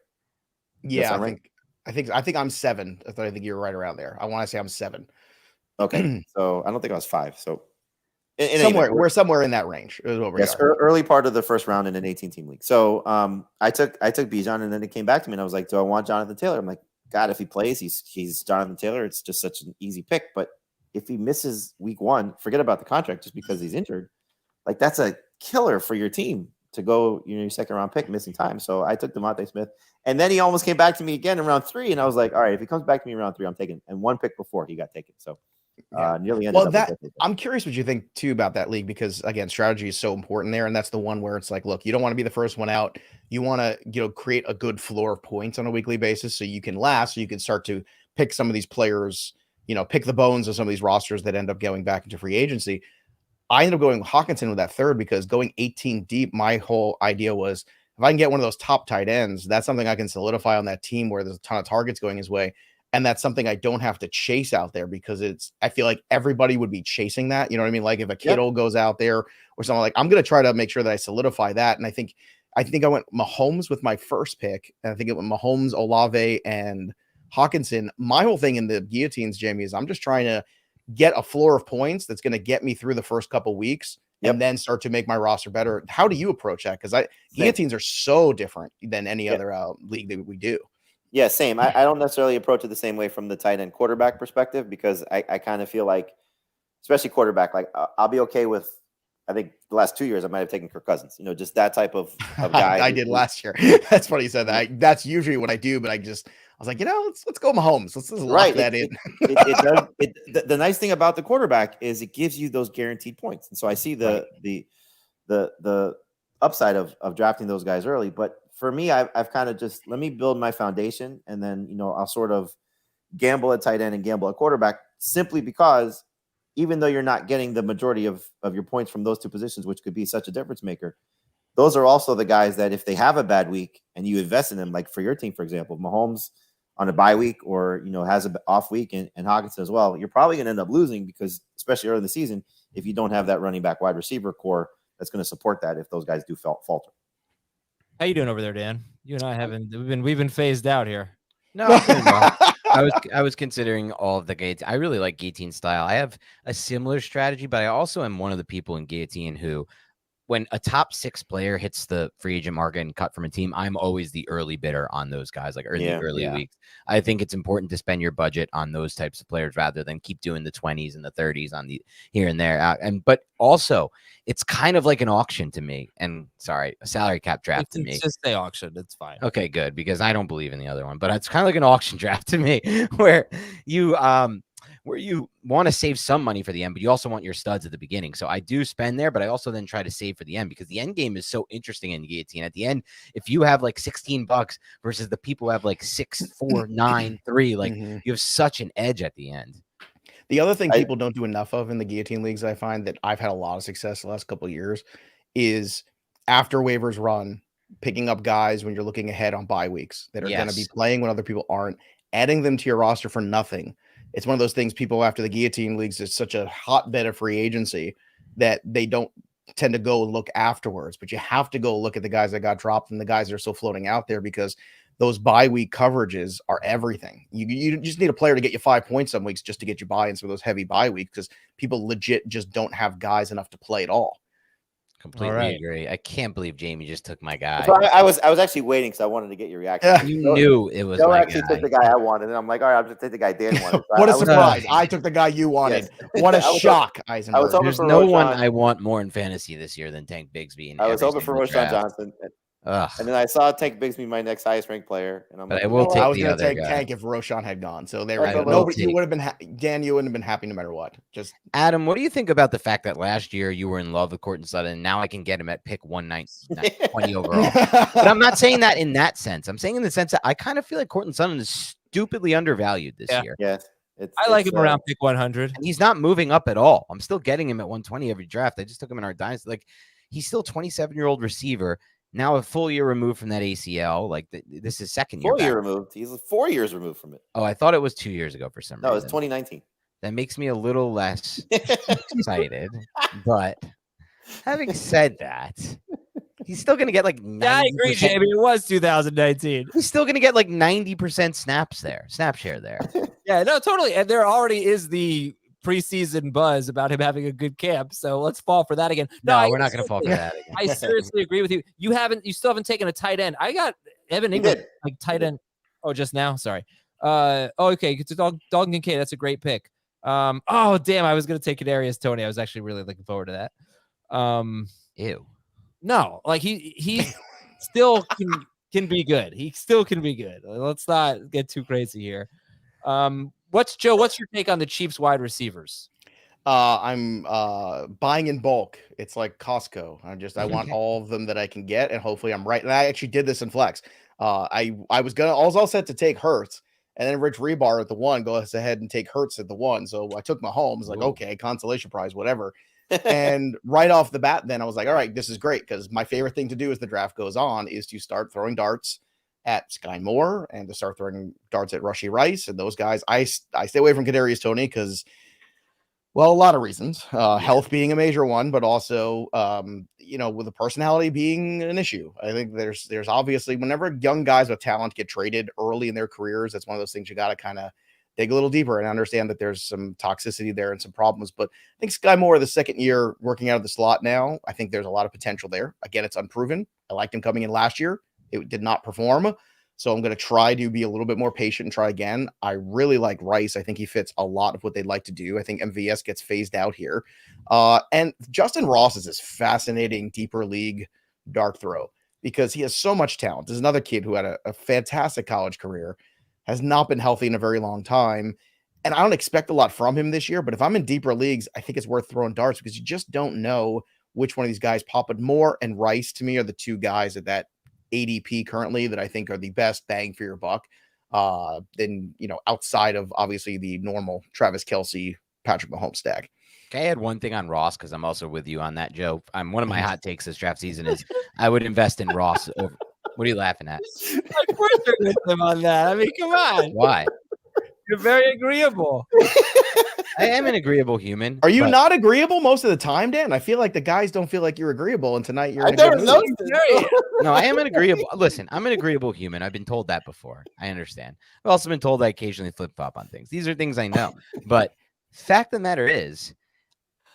Yeah, I think I'm 7. I think you're right around there. I want to say I'm 7. Okay, so I don't think I was 5. So we're somewhere in that range. Yes, early part of the first round in an 18-team league. So I took Bijan, and then it came back to me, and I was like, do I want Jonathan Taylor? I'm like, God, if he plays, he's Jonathan Taylor. It's just such an easy pick. But if he misses week 1, forget about the contract just because he's injured. Like, that's a killer for your team to go, your second round pick missing time. So I took DeVonta Smith, and then he almost came back to me again in round 3. And I was like, all right, if he comes back to me in round 3, I'm taking. And 1 pick before he got taken. So nearly ended up. I'm curious what you think too about that league, because again, strategy is so important there. And that's the one where it's like, look, you don't want to be the first one out. You want to, create a good floor of points on a weekly basis so you can last, so you can start to pick some of these players, pick the bones of some of these rosters that end up going back into free agency. I ended up going Hawkinson with that 3rd because going 18 deep, my whole idea was if I can get one of those top tight ends, that's something I can solidify on that team where there's a ton of targets going his way. And that's something I don't have to chase out there, because I feel like everybody would be chasing that. You know what I mean? Like if a Kittle goes out there or something, like I'm going to try to make sure that I solidify that. And I think I went Mahomes with my first pick. And I think it went Mahomes, Olave, and Hawkinson. My whole thing in the guillotines, Jamie, is I'm just trying to get a floor of points that's going to get me through the first couple weeks and then start to make my roster better. How do you approach that? Because guillotines are so different than any other league that we do. Yeah, same. I don't necessarily approach it the same way from the tight end quarterback perspective, because I kind of feel like, especially quarterback, like I'll be okay with, I think the last 2 years I might have taken Kirk Cousins, just that type of guy. I did last year. That's funny you said that. That's usually what I do, but I was like, let's go Mahomes. Let's just lock that in. The nice thing about the quarterback is it gives you those guaranteed points. And so I see the upside of drafting those guys early. But for me, I've kind of just, let me build my foundation, and then, I'll sort of gamble at tight end and gamble at quarterback, simply because even though you're not getting the majority of your points from those 2 positions, which could be such a difference maker, those are also the guys that if they have a bad week and you invest in them, like for your team, for example, Mahomes on a bye week or, has an off week, and Hawkinson as well, you're probably going to end up losing, because especially early in the season, if you don't have that running back wide receiver core that's going to support that if those guys do falter. How you doing over there, Dan? You and I haven't we've been phased out here. No, I was considering all of the gates. I really like guillotine style. I have a similar strategy, but I also am one of the people in guillotine who, when a top 6 player hits the free agent market and cut from a team, I'm always the early bidder on those guys, like early weeks. I think it's important to spend your budget on those types of players rather than keep doing the 20s and the 30s on the here and there. But also, it's kind of like an auction to me. And sorry, a salary cap draft to me. Just say auction. It's fine. Okay, good, because I don't believe in the other one. But it's kind of like an auction draft to me, where you want to save some money for the end, but you also want your studs at the beginning. So I do spend there, but I also then try to save for the end, because the end game is so interesting in guillotine. At the end, if you have like $16 versus the people who have like 6, 4, 9, 3, like you have such an edge at the end. The other thing people don't do enough of in the guillotine leagues, I find that I've had a lot of success the last couple of years, is after waivers run, picking up guys when you're looking ahead on bye weeks that are going to be playing when other people aren't, adding them to your roster for nothing. it's one of those things people after the Guillotine leagues is such a hotbed of free agency that they don't tend to go look afterwards. But you have to go look at the guys that got dropped and the guys that are still floating out there, because those bye week coverages are everything. You just need a player to get you 5 points some weeks just to get you by in some of those heavy bye weeks, because people legit just don't have guys enough to play at all. Completely agree. I can't believe Jamie just took my guy. So I was actually waiting because I wanted to get your reaction. You knew it was Joe my actually guy. took the guy I wanted, and I'm like, all right, I'll just take the guy Dan wanted. So What a surprise! I took the guy you wanted. Yes. What a I was shock, Eisenberg. hoping There's for no Roshan. one I want more in fantasy this year than Tank Bigsby. In I was every hoping for single Roshan draft. Johnson, Ugh. and then I saw Tank Bigsby, my next highest ranked player, and I'm But like, I will take I was the going to other take guy. Tank if Roshan had gone. So there I we go. will Nobody, you take- would have been Dan. You wouldn't have been happy no matter what. Just Adam, what do you think about the fact that last year you were in love with Courtland Sutton, and now I can get him at pick 120 overall? But I'm not saying that in that sense. I'm saying in the sense that I kind of feel like Courtland Sutton is stupidly undervalued this year. yes, I like him around pick 100. And he's not moving up at all. I'm still getting him at 120 every draft. I just took him in our dynasty. Like, he's still a 27-year-old receiver, now a full year removed from that ACL. Like, this is second year. 4 year removed. He's 4 years removed from it. Oh, I thought it was 2 years ago for some No, reason. it's 2019. That makes me a little less excited. But having said that, he's still going to get like 90%. Yeah, I agree, Jamie. It was 2019. He's still going to get like 90% snap share there. Yeah, no, totally. And there already is the preseason buzz about him having a good camp. So let's fall for that again. No, we're not going to fall for that again. I seriously agree with you. You still haven't taken a tight end. I got Evan He Ingram, did. like tight end. Oh, just now. Sorry. Okay. It's a Dalton Kincaid. That's a great pick. Oh, damn. I was going to take Kadarius Toney. I was actually really looking forward to that. Ew. No, like he still can be good. He still can be good. Let's not get too crazy here. What's your take on the Chiefs wide receivers? I'm buying in bulk. It's like Costco. I want all of them that I can get, and hopefully I'm right. And I actually did this in flex. I was all set to take Hurts, and then Rich Rebar at the 1 goes ahead and take Hurts at the 1. So I took Mahomes, like, okay, consolation prize, whatever. And right off the bat, then I was like, all right, this is great, because my favorite thing to do as the draft goes on is to start throwing darts at Sky Moore and to start throwing darts at Rashee Rice and those guys. I stay away from Kadarius Toney because, well, a lot of reasons, health being a major one, but also, with the personality being an issue. I think there's obviously, whenever young guys with talent get traded early in their careers, that's one of those things you got to kind of dig a little deeper and understand that there's some toxicity there and some problems. But I think Sky Moore, the second year working out of the slot now, I think there's a lot of potential there. Again, it's unproven. I liked him coming in last year. It did not perform. So I'm going to try to be a little bit more patient and try again. I really like Rice. I think he fits a lot of what they'd like to do. I think MVS gets phased out here. And Justin Ross is this fascinating deeper league dart throw because he has so much talent. There's another kid who had a fantastic college career, has not been healthy in a very long time. And I don't expect a lot from him this year, but if I'm in deeper leagues, I think it's worth throwing darts because you just don't know which one of these guys pop. But Moore and Rice, to me, are the two guys at that ADP currently that I think are the best bang for your buck. Then, outside of obviously the normal Travis Kelce, Patrick Mahomes stack. I had one thing on Ross because I'm also with you on that, Joe. One of my hot takes this draft season is I would invest in Ross over. What are you laughing at? Of course you're with them on that. I mean, come on. Why? You're very agreeable. I am an agreeable human. Are you not agreeable most of the time, Dan? I feel like the guys don't feel like you're agreeable, and tonight you're. I never noticed. No, I am an agreeable. Listen, I'm an agreeable human. I've been told that before. I understand. I've also been told I occasionally flip flop on things. These are things I know. But fact of the matter is,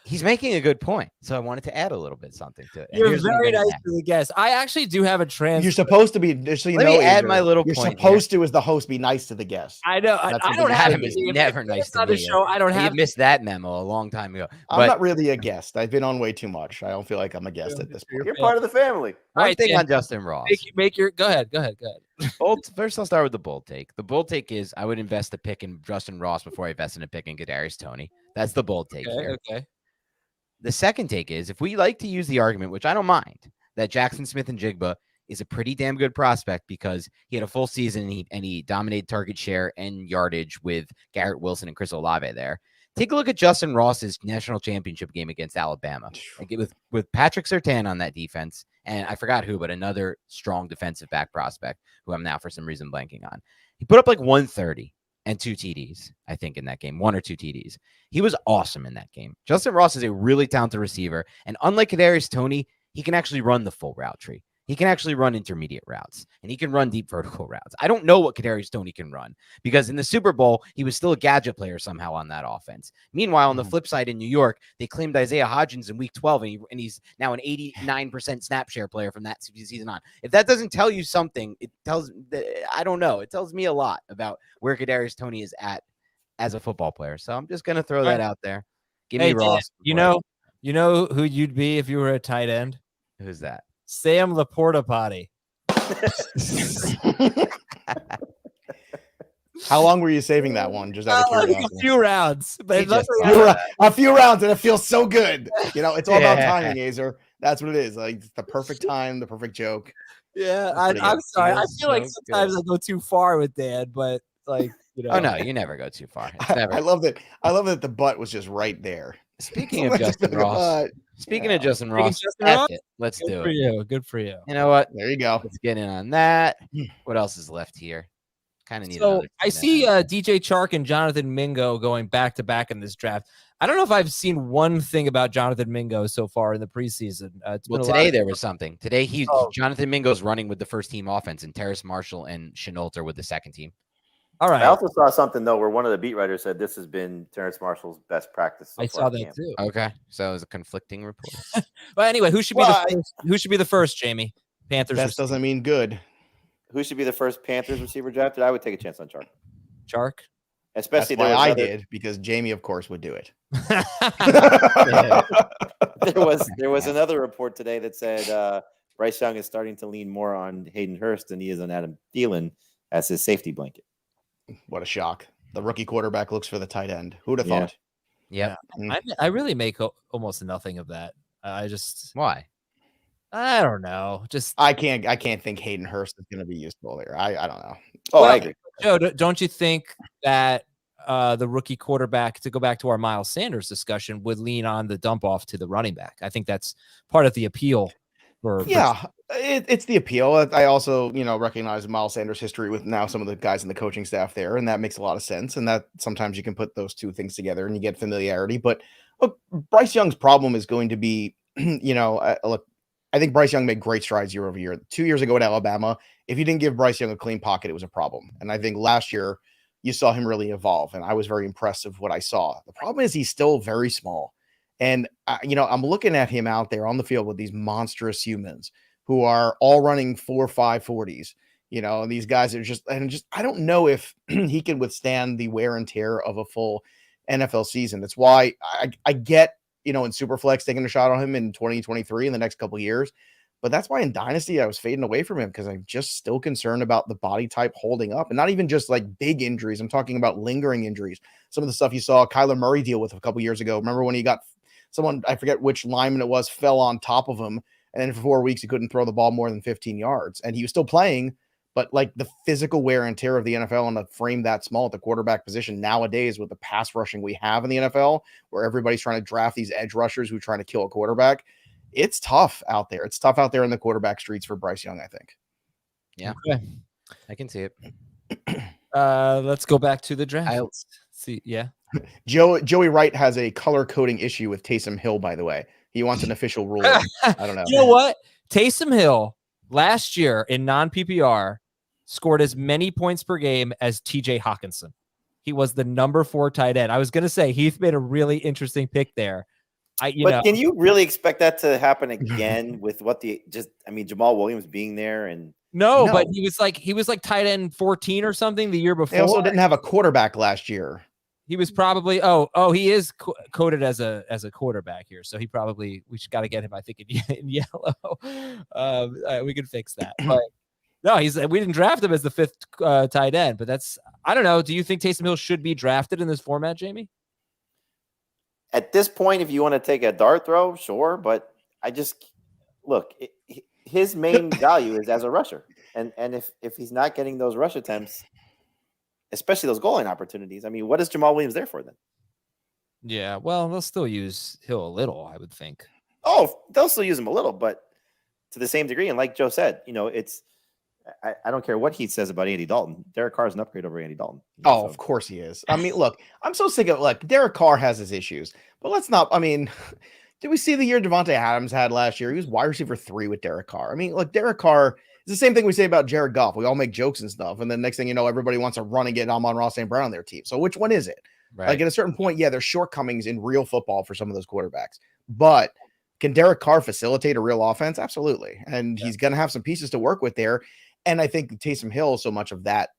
he's making a good point. So I wanted to add a little bit something to it. You're very nice to the guest. I actually do have a transcript. You're supposed to be. Just so you Let know, me add Andrew, my little You're point supposed to, as the host, be nice to the guest. I know. That's I what don't the have Adam to is be. never nice to on the me. show. I don't have. You missed that memo a long time ago. I'm But not really a guest. I've been on way too much. I don't feel like I'm a guest at this point. You're part of the family. one right, thing Dan. on Justin Ross. Make your. Go ahead. First, I'll start with the bold take. The bold take is I would invest a pick in Justin Ross before I invest in a pick in Kadarius Toney. That's the bold take here. Okay. The second take is if we like to use the argument, which I don't mind, that Jackson Smith and Jigba is a pretty damn good prospect because he had a full season and he dominated target share and yardage with Garrett Wilson and Chris Olave there. Take a look at Justin Ross's national championship game against Alabama. Like with Patrick Surtain on that defense, and I forgot who, but another strong defensive back prospect who I'm now for some reason blanking on. He put up like 130. and 2 TDs, I think, in that game, 1 or 2 TDs. He was awesome in that game. Justin Ross is a really talented receiver, and unlike Kadarius Toney, he can actually run the full route tree. He can actually run intermediate routes, and he can run deep vertical routes. I don't know what Kadarius Toney can run, because in the Super Bowl, he was still a gadget player somehow on that offense. Meanwhile, on the flip side in New York, they claimed Isaiah Hodgins in week 12, and he's now an 89% snap share player from that season on. If that doesn't tell you something, it tells, I don't know. It tells me a lot about where Kadarius Toney is at as a football player. So I'm just going to throw that out there. Give me Ross. You know who you'd be if you were a tight end? Who's that? Sam Laporta Potty. How long were you saving that one? Just out of curiosity. A few rounds, but a few rounds, and it feels so good. You know, it's all about timing, Azer. That's what it is. Like the perfect time, the perfect joke. Yeah, I'm sorry. I feel like sometimes I go too far with Dan, but like, you know. Oh no, you never go too far. I love that. I love that the butt was just right there. Speaking of Justin Ross, let's do it. Good for you. You know what? There you go. Let's get in on that. What else is left here? Kind of need. So I see DJ Chark and Jonathan Mingo going back to back in this draft. I don't know if I've seen one thing about Jonathan Mingo so far in the preseason. Well, today there was something. Today Jonathan Mingo's running with the first team offense, and Terrace Marshall and Chenault are with the second team. All right. I also saw something though where one of the beat writers said this has been Terrace Marshall's best practice. I saw that too. Okay, so it was a conflicting report. Well, anyway, who should be the first? Jamie? Panthers. Best doesn't mean good. Who should be the first Panthers receiver drafted? I would take a chance on Chark. Chark, especially that's why I did, because Jamie, of course, would do it. There was another report today that said Bryce Young is starting to lean more on Hayden Hurst than he is on Adam Thielen as his safety blanket. What a shock. The rookie quarterback looks for the tight end. Who'd have thought? Yeah. I really make almost nothing of that. Why? I don't know. Just I can't think Hayden Hurst is going to be useful there. I don't know. Oh, I agree. Joe, don't you think that the rookie quarterback, to go back to our Miles Sanders discussion, would lean on the dump off to the running back? I think that's part of the appeal. It's the appeal. I also, recognize Miles Sanders' history with now some of the guys in the coaching staff there, and that makes a lot of sense. And that sometimes you can put those two things together and you get familiarity. But look, Bryce Young's problem is going to be, look, I think Bryce Young made great strides year over year. 2 years ago at Alabama, if you didn't give Bryce Young a clean pocket, it was a problem. And I think last year you saw him really evolve, and I was very impressed with what I saw. The problem is he's still very small. And, I'm looking at him out there on the field with these monstrous humans who are all running 4.5 40s, and these guys are I don't know if he can withstand the wear and tear of a full NFL season. That's why I get, in Superflex taking a shot on him in 2023 in the next couple of years. But that's why in Dynasty I was fading away from him, because I'm just still concerned about the body type holding up, and not even just like big injuries. I'm talking about lingering injuries. Some of the stuff you saw Kyler Murray deal with a couple years ago. Remember when he got someone, I forget which lineman it was, fell on top of him, and then for 4 weeks he couldn't throw the ball more than 15 yards, and he was still playing. But like the physical wear and tear of the NFL on a frame that small at the quarterback position nowadays, with the pass rushing we have in the NFL, where everybody's trying to draft these edge rushers who are trying to kill a quarterback, it's tough out there. It's tough out there in the quarterback streets for Bryce Young, I think. Yeah, okay. I can see it. Let's go back to the draft. Let's see, yeah. Joey Wright has a color coding issue with Taysom Hill, by the way. He wants an official rule. I don't know. You know what? Taysom Hill last year in non-PPR scored as many points per game as TJ Hawkinson. He was the number 4 tight end. I was going to say Heath made a really interesting pick there. Can you really expect that to happen again with Jamal Williams being there? And no, but he was like tight end 14 or something the year before. They also didn't have a quarterback last year. He was probably he is coded as a quarterback here, so we got to get him, I think, in yellow. We can fix that. But no, we didn't draft him as the 5th tight end, but I don't know. Do you think Taysom Hill should be drafted in this format, Jamie? At this point, if you want to take a dart throw, sure, but I just look. His main value is as a rusher, and if he's not getting those rush attempts, especially those goal line opportunities, I mean, what is Jamal Williams there for then? Yeah, well, they'll still use Hill a little, I would think. Oh, they'll still use him a little, but to the same degree. And like Joe said, I don't care what he says about Andy Dalton. Derek Carr is an upgrade over Andy Dalton. Oh, of course he is. I mean, look, I'm so sick of Derek Carr has his issues, but let's not. I mean, did we see the year Devontae Adams had last year? He was wide receiver 3 with Derek Carr. I mean, look, Derek Carr is the same thing we say about Jared Goff. We all make jokes and stuff, and then next thing you know, everybody wants to run and get Amon-Ra St. Brown on their team. So which one is it? Right. Like at a certain point, yeah, there's shortcomings in real football for some of those quarterbacks, but can Derek Carr facilitate a real offense? Absolutely, and he's going to have some pieces to work with there. And I think Taysom Hill, so much of that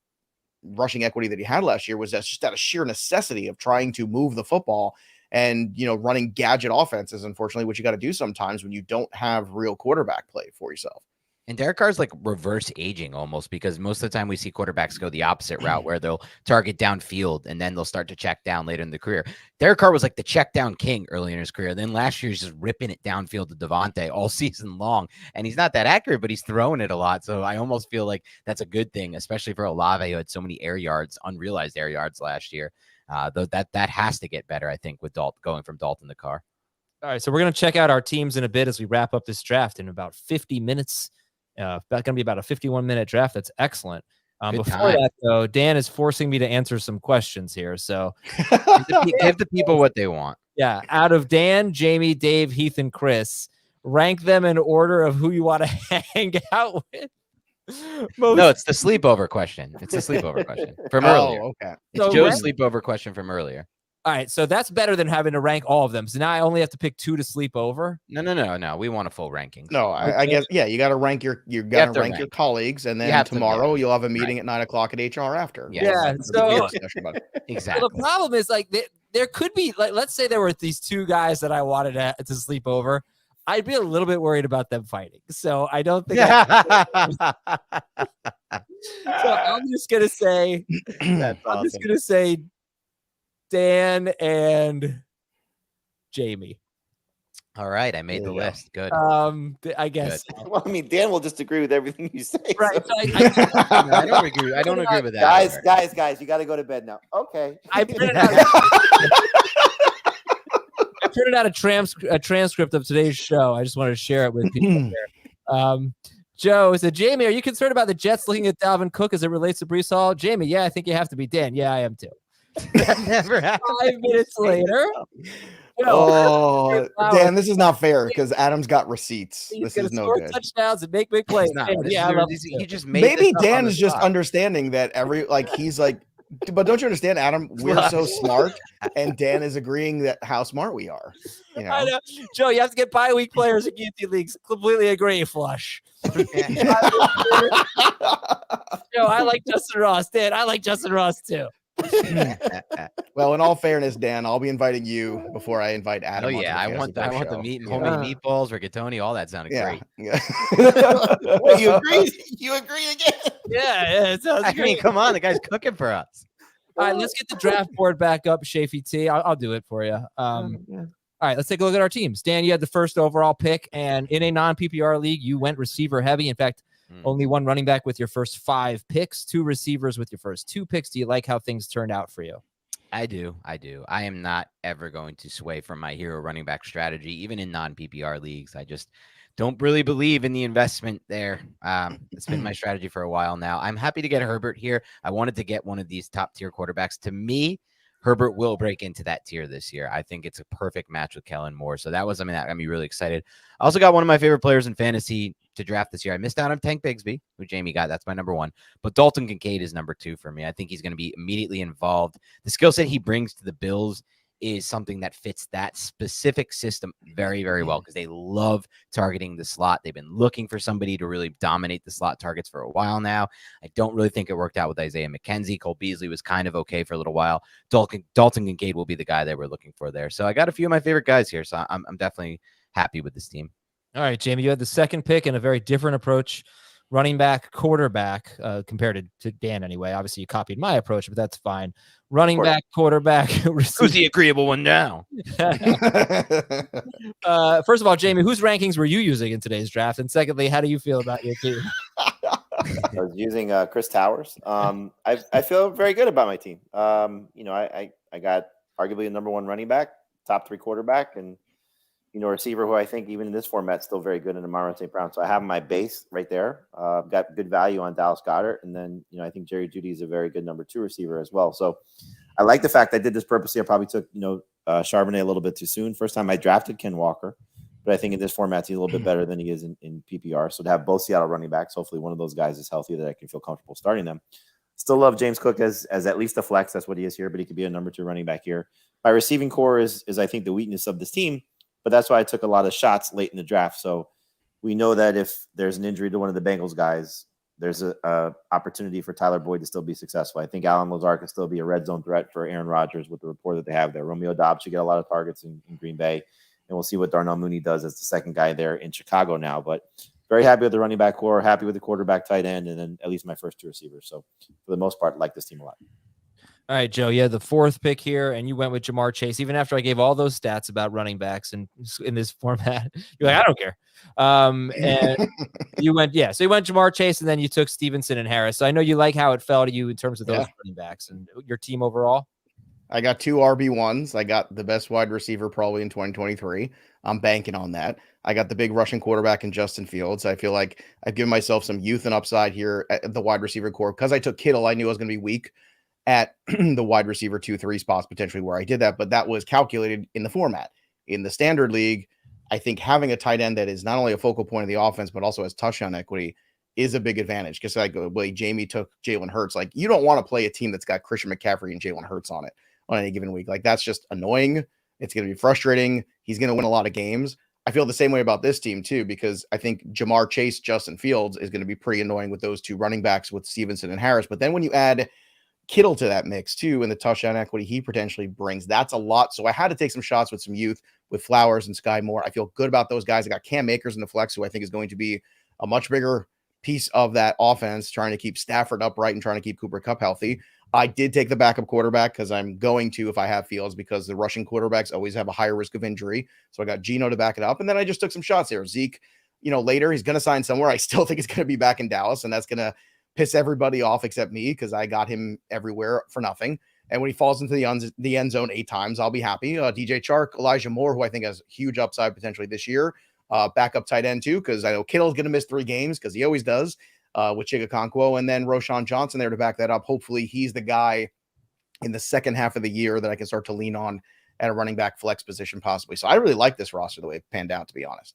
rushing equity that he had last year was just out of sheer necessity of trying to move the football and, running gadget offenses, unfortunately, which you got to do sometimes when you don't have real quarterback play for yourself. And Derek Carr's like reverse aging almost, because most of the time we see quarterbacks go the opposite route where they'll target downfield and then they'll start to check down later in the career. Derek Carr was like the check down king early in his career. Then last year he's just ripping it downfield to Devontae all season long. And he's not that accurate, but he's throwing it a lot. So I almost feel like that's a good thing, especially for Olave, who had so many air yards, unrealized air yards last year. Though that has to get better, I think, with going from Dalton to Carr. All right, so we're going to check out our teams in a bit as we wrap up this draft in about 50 minutes. That's going to be about a 51-minute draft. That's excellent. Before that, though, Dan is forcing me to answer some questions here. So give the people what they want. Yeah. Out of Dan, Jamie, Dave, Heath, and Chris, rank them in order of who you want to hang out with. No, it's the sleepover question. It's the sleepoper question from earlier. Okay. It's So Joe's sleepover question from earlier. All right, so that's better than having to rank all of them. So now I only have to pick 2 to sleep over. No. We want a full ranking. No, I guess you got to rank your your colleagues, and then tomorrow you'll have a meeting at 9:00 at HR after. Yeah. So exactly. The problem is there could be let's say there were these 2 guys that I wanted to sleep over. I'd be a little bit worried about them fighting. So I don't think. So I'm just gonna say. Just gonna say. Dan and Jamie. All right, I made the list. Good. I guess. Good. Well, I mean, Dan will just agree with everything you say. Right. So. I don't agree. I don't agree with that. Guys, you got to go to bed now. Okay. I printed out a transcript of today's show. I just wanted to share it with people here. Joe said, Jamie, are you concerned about the Jets looking at Dalvin Cook as it relates to Breece Hall? Jamie, yeah, I think you have to be. Dan, yeah, I am too. That never happened. 5 minutes later. Dan, this is not fair because Adam's got receipts. This is no good. Touchdowns and make big plays. He just made maybe Dan is just understanding that he's like, but don't you understand, Adam? We're so smart, and Dan is agreeing that how smart we are. I know. Joe, you have to get bye-week players in Guillotine leagues. Completely agree, Flush. Joe, I like Justin Ross. Dan, I like Justin Ross too. Well, in all fairness, Dan, I'll be inviting you before I invite Adam. Oh yeah, I want the meat and homemade meatballs, rigatoni, all that sounded great. Yeah. Wait, you agree? You agree again? Yeah, it sounds great. I mean, come on, the guy's cooking for us. All right, let's get the draft board back up, Shafee T. I'll do it for you. All right, let's take a look at our teams. Dan, you had the first overall pick, and in a non-PPR league, you went receiver heavy. In fact, only 1 running back with your first 5 picks, 2 receivers with your first 2 picks. Do you like how things turned out for you? I do. I am not ever going to sway from my hero running back strategy, even in non-PPR leagues. I just don't really believe in the investment there. It's been my strategy for a while now. I'm happy to get Herbert here. I wanted to get one of these top tier quarterbacks. To me, Herbert will break into that tier this year. I think it's a perfect match with Kellen Moore. So that got me really excited. I also got one of my favorite players in fantasy to draft this year. I missed out on Tank Bigsby, who Jamie got. That's my number 1. But Dalton Kincaid is number 2 for me. I think he's going to be immediately involved. The skill set he brings to the Bills is something that fits that specific system very, very well because they love targeting the slot. They've been looking for somebody to really dominate the slot targets for a while now. I don't really think it worked out with Isaiah McKenzie. Cole Beasley was kind of okay for a little while. Dalton Kincaid will be the guy that we're looking for there. So I got a few of my favorite guys here. So I'm definitely happy with this team. All right, Jamie, you had the second pick and a very different approach. Running back, quarterback, compared to Dan anyway. Obviously, you copied my approach, but that's fine. Running back, quarterback. Who's the agreeable one now? First of all, Jamie, whose rankings were you using in today's draft? And secondly, how do you feel about your team? I was using Chris Towers. I feel very good about my team. I got arguably the number 1 running back, top 3 quarterback, and a receiver who I think even in this format still very good in Amon-Ra St. Brown. So I have my base right there. Got good value on Dallas Goedert, and then I think Jerry Jeudy is a very good number 2 receiver as well. So I like the fact I did this purposely. I probably took Charbonnet a little bit too soon. First time I drafted Ken Walker, but I think in this format he's a little bit better than he is in PPR. So to have both Seattle running backs, hopefully one of those guys is healthy that I can feel comfortable starting them. Still love James Cook as at least a flex. That's what he is here, but he could be a number 2 running back here. My receiving core is I think the weakness of this team. But that's why I took a lot of shots late in the draft. So we know that if there's an injury to one of the Bengals guys, there's a opportunity for Tyler Boyd to still be successful. I think Alan Lazard can still be a red zone threat for Aaron Rodgers with the rapport that they have there. Romeo Doubs should get a lot of targets in Green Bay. And we'll see what Darnell Mooney does as the second guy there in Chicago now. But very happy with the running back core, happy with the quarterback, tight end, and then at least my first 2 receivers. So for the most part, I like this team a lot. All right, Joe, you had the 4th pick here, and you went with Jamar Chase. Even after I gave all those stats about running backs in this format, you're like, I don't care. And you went Jamar Chase, and then you took Stevenson and Harris. So I know you like how it fell to you in terms of those running backs and your team overall. I got 2 RB1s. I got the best wide receiver probably in 2023. I'm banking on that. I got the big rushing quarterback in Justin Fields. I feel like I've given myself some youth and upside here at the wide receiver core. Because I took Kittle, I knew I was going to be weak at the wide receiver 2-3 spots potentially where I did that, but that was calculated in the format. In the standard league, I think having a tight end that is not only a focal point of the offense, but also has touchdown equity is a big advantage. Because like Jamie took Jalen Hurts, like you don't want to play a team that's got Christian McCaffrey and Jalen Hurts on it on any given week. Like that's just annoying. It's going to be frustrating. He's going to win a lot of games. I feel the same way about this team too, because I think Jamar Chase, Justin Fields is going to be pretty annoying with those 2 running backs with Stevenson and Harris. But then when you add Kittle to that mix too, and the touchdown equity he potentially brings, that's a lot. So I had to take some shots with some youth with Flowers and Sky Moore. I feel good about those guys. I got Cam Akers in the flex, who I think is going to be a much bigger piece of that offense, trying to keep Stafford upright and trying to keep Cooper Kupp healthy. I did take the backup quarterback because I'm going to if I have Fields, because the rushing quarterbacks always have a higher risk of injury. So I got Geno to back it up. And then I just took some shots here. Zeke, later he's going to sign somewhere. I still think he's going to be back in Dallas, and that's going to piss everybody off except me because I got him everywhere for nothing. And when he falls into the end zone 8 times, I'll be happy. DJ Chark, Elijah Moore, who I think has huge upside potentially this year. Backup tight end too, because I know Kittle's going to miss 3 games because he always does with Chigakonkwo. And then Roshan Johnson there to back that up. Hopefully he's the guy in the second half of the year that I can start to lean on at a running back flex position possibly. So I really like this roster the way it panned out, to be honest.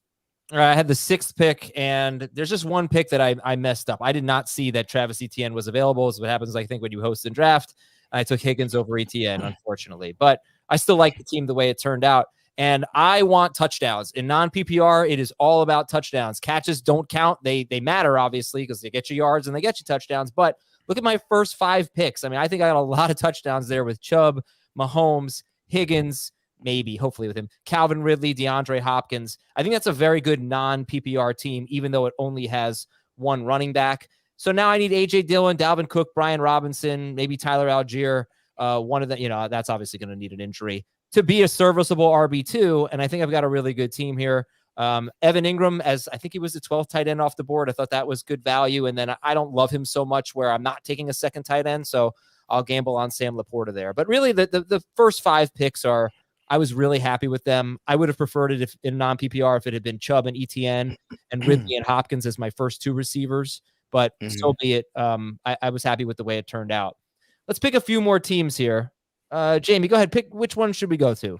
I had the 6th pick, and there's just one pick that I messed up. I did not see that Travis Etienne was available. Is what happens, I think, when you host and draft. I took Higgins over Etienne, unfortunately. But I still like the team the way it turned out. And I want touchdowns. In non-PPR, it is all about touchdowns. Catches don't count. They matter, obviously, because they get you yards and they get you touchdowns. But look at my first 5 picks. I mean, I think I got a lot of touchdowns there with Chubb, Mahomes, Higgins, hopefully with him, Calvin Ridley, DeAndre Hopkins. I think that's a very good non-PPR team, even though it only has 1 running back. So now I need A.J. Dillon, Dalvin Cook, Brian Robinson, maybe Tyler Algier. One of them, that's obviously going to need an injury to be a serviceable RB2. And I think I've got a really good team here. Evan Ingram, as I think he was the 12th tight end off the board. I thought that was good value. And then I don't love him so much where I'm not taking a second tight end. So I'll gamble on Sam Laporta there. But really the first 5 picks I was really happy with them. I would have preferred it if in non-PPR if it had been Chubb and Etienne and Ridley and Hopkins as my first 2 receivers. But so be it. I was happy with the way it turned out. Let's pick a few more teams here. Jamie, go ahead. Pick which one should we go to? What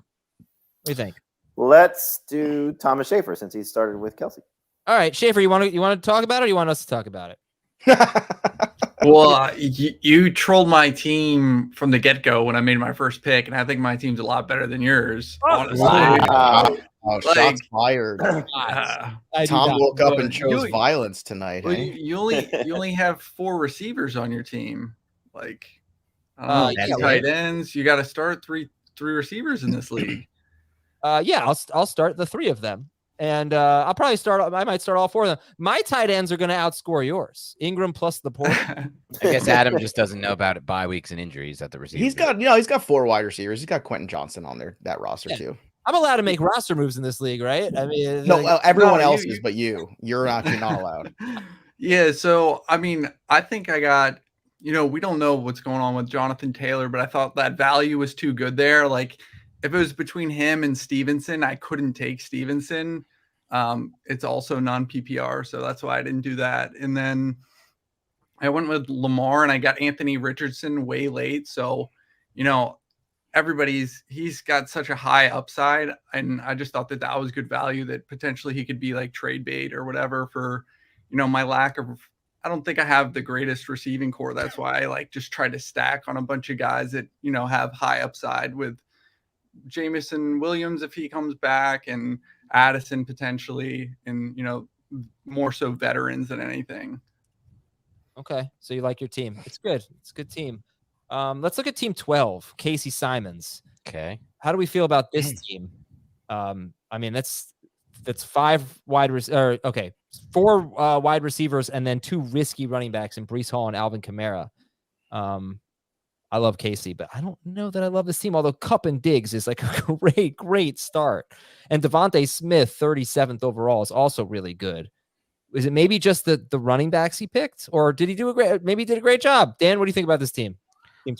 do you think? Let's do Thomas Schaefer since he started with Kelsey. All right, Schaefer, you want to talk about it, or you want us to talk about it? Well, you trolled my team from the get-go when I made my first pick, and I think my team's a lot better than yours, honestly. Wow. Shots fired. Tom woke up and chose violence tonight. Well, you only have 4 receivers on your team. Like, tight ends. You got to start three receivers in this league. I'll start the 3 of them. And I'll probably I might start all 4 of them. My tight ends are going to outscore yours. Ingram plus the port. I guess Adam just doesn't know about it. Bye weeks and injuries at the receiver. He's got 4 wide receivers. He's got Quentin Johnson on that roster too. I'm allowed to make roster moves in this league, right? I mean, everyone else is, but you're actually not allowed. Yeah. So, I mean, I think I got, we don't know what's going on with Jonathan Taylor, but I thought that value was too good there. Like, if it was between him and Stevenson, I couldn't take Stevenson. It's also non-PPR, so that's why I didn't do that. And then I went with Lamar, and I got Anthony Richardson way late. So, he's got such a high upside, and I just thought that was good value, that potentially he could be like trade bait or whatever for, my lack of. I don't think I have the greatest receiving core. That's why I just try to stack on a bunch of guys that have high upside, with Jameson Williams if he comes back, and Addison potentially, and more so veterans than anything. Okay, so you like your team. It's good. It's a good team. Let's look at team 12, Casey Simons. Okay. How do we feel about this team? I mean, that's 4 wide receivers and then 2 risky running backs in Breece Hall and Alvin Kamara. I love Casey, but I don't know that I love this team, although Kupp and Diggs is like a great start. And Devontae Smith, 37th overall, is also really good. Is it maybe just the running backs he picked, or did he do maybe he did a great job? Dan, what do you think about this team?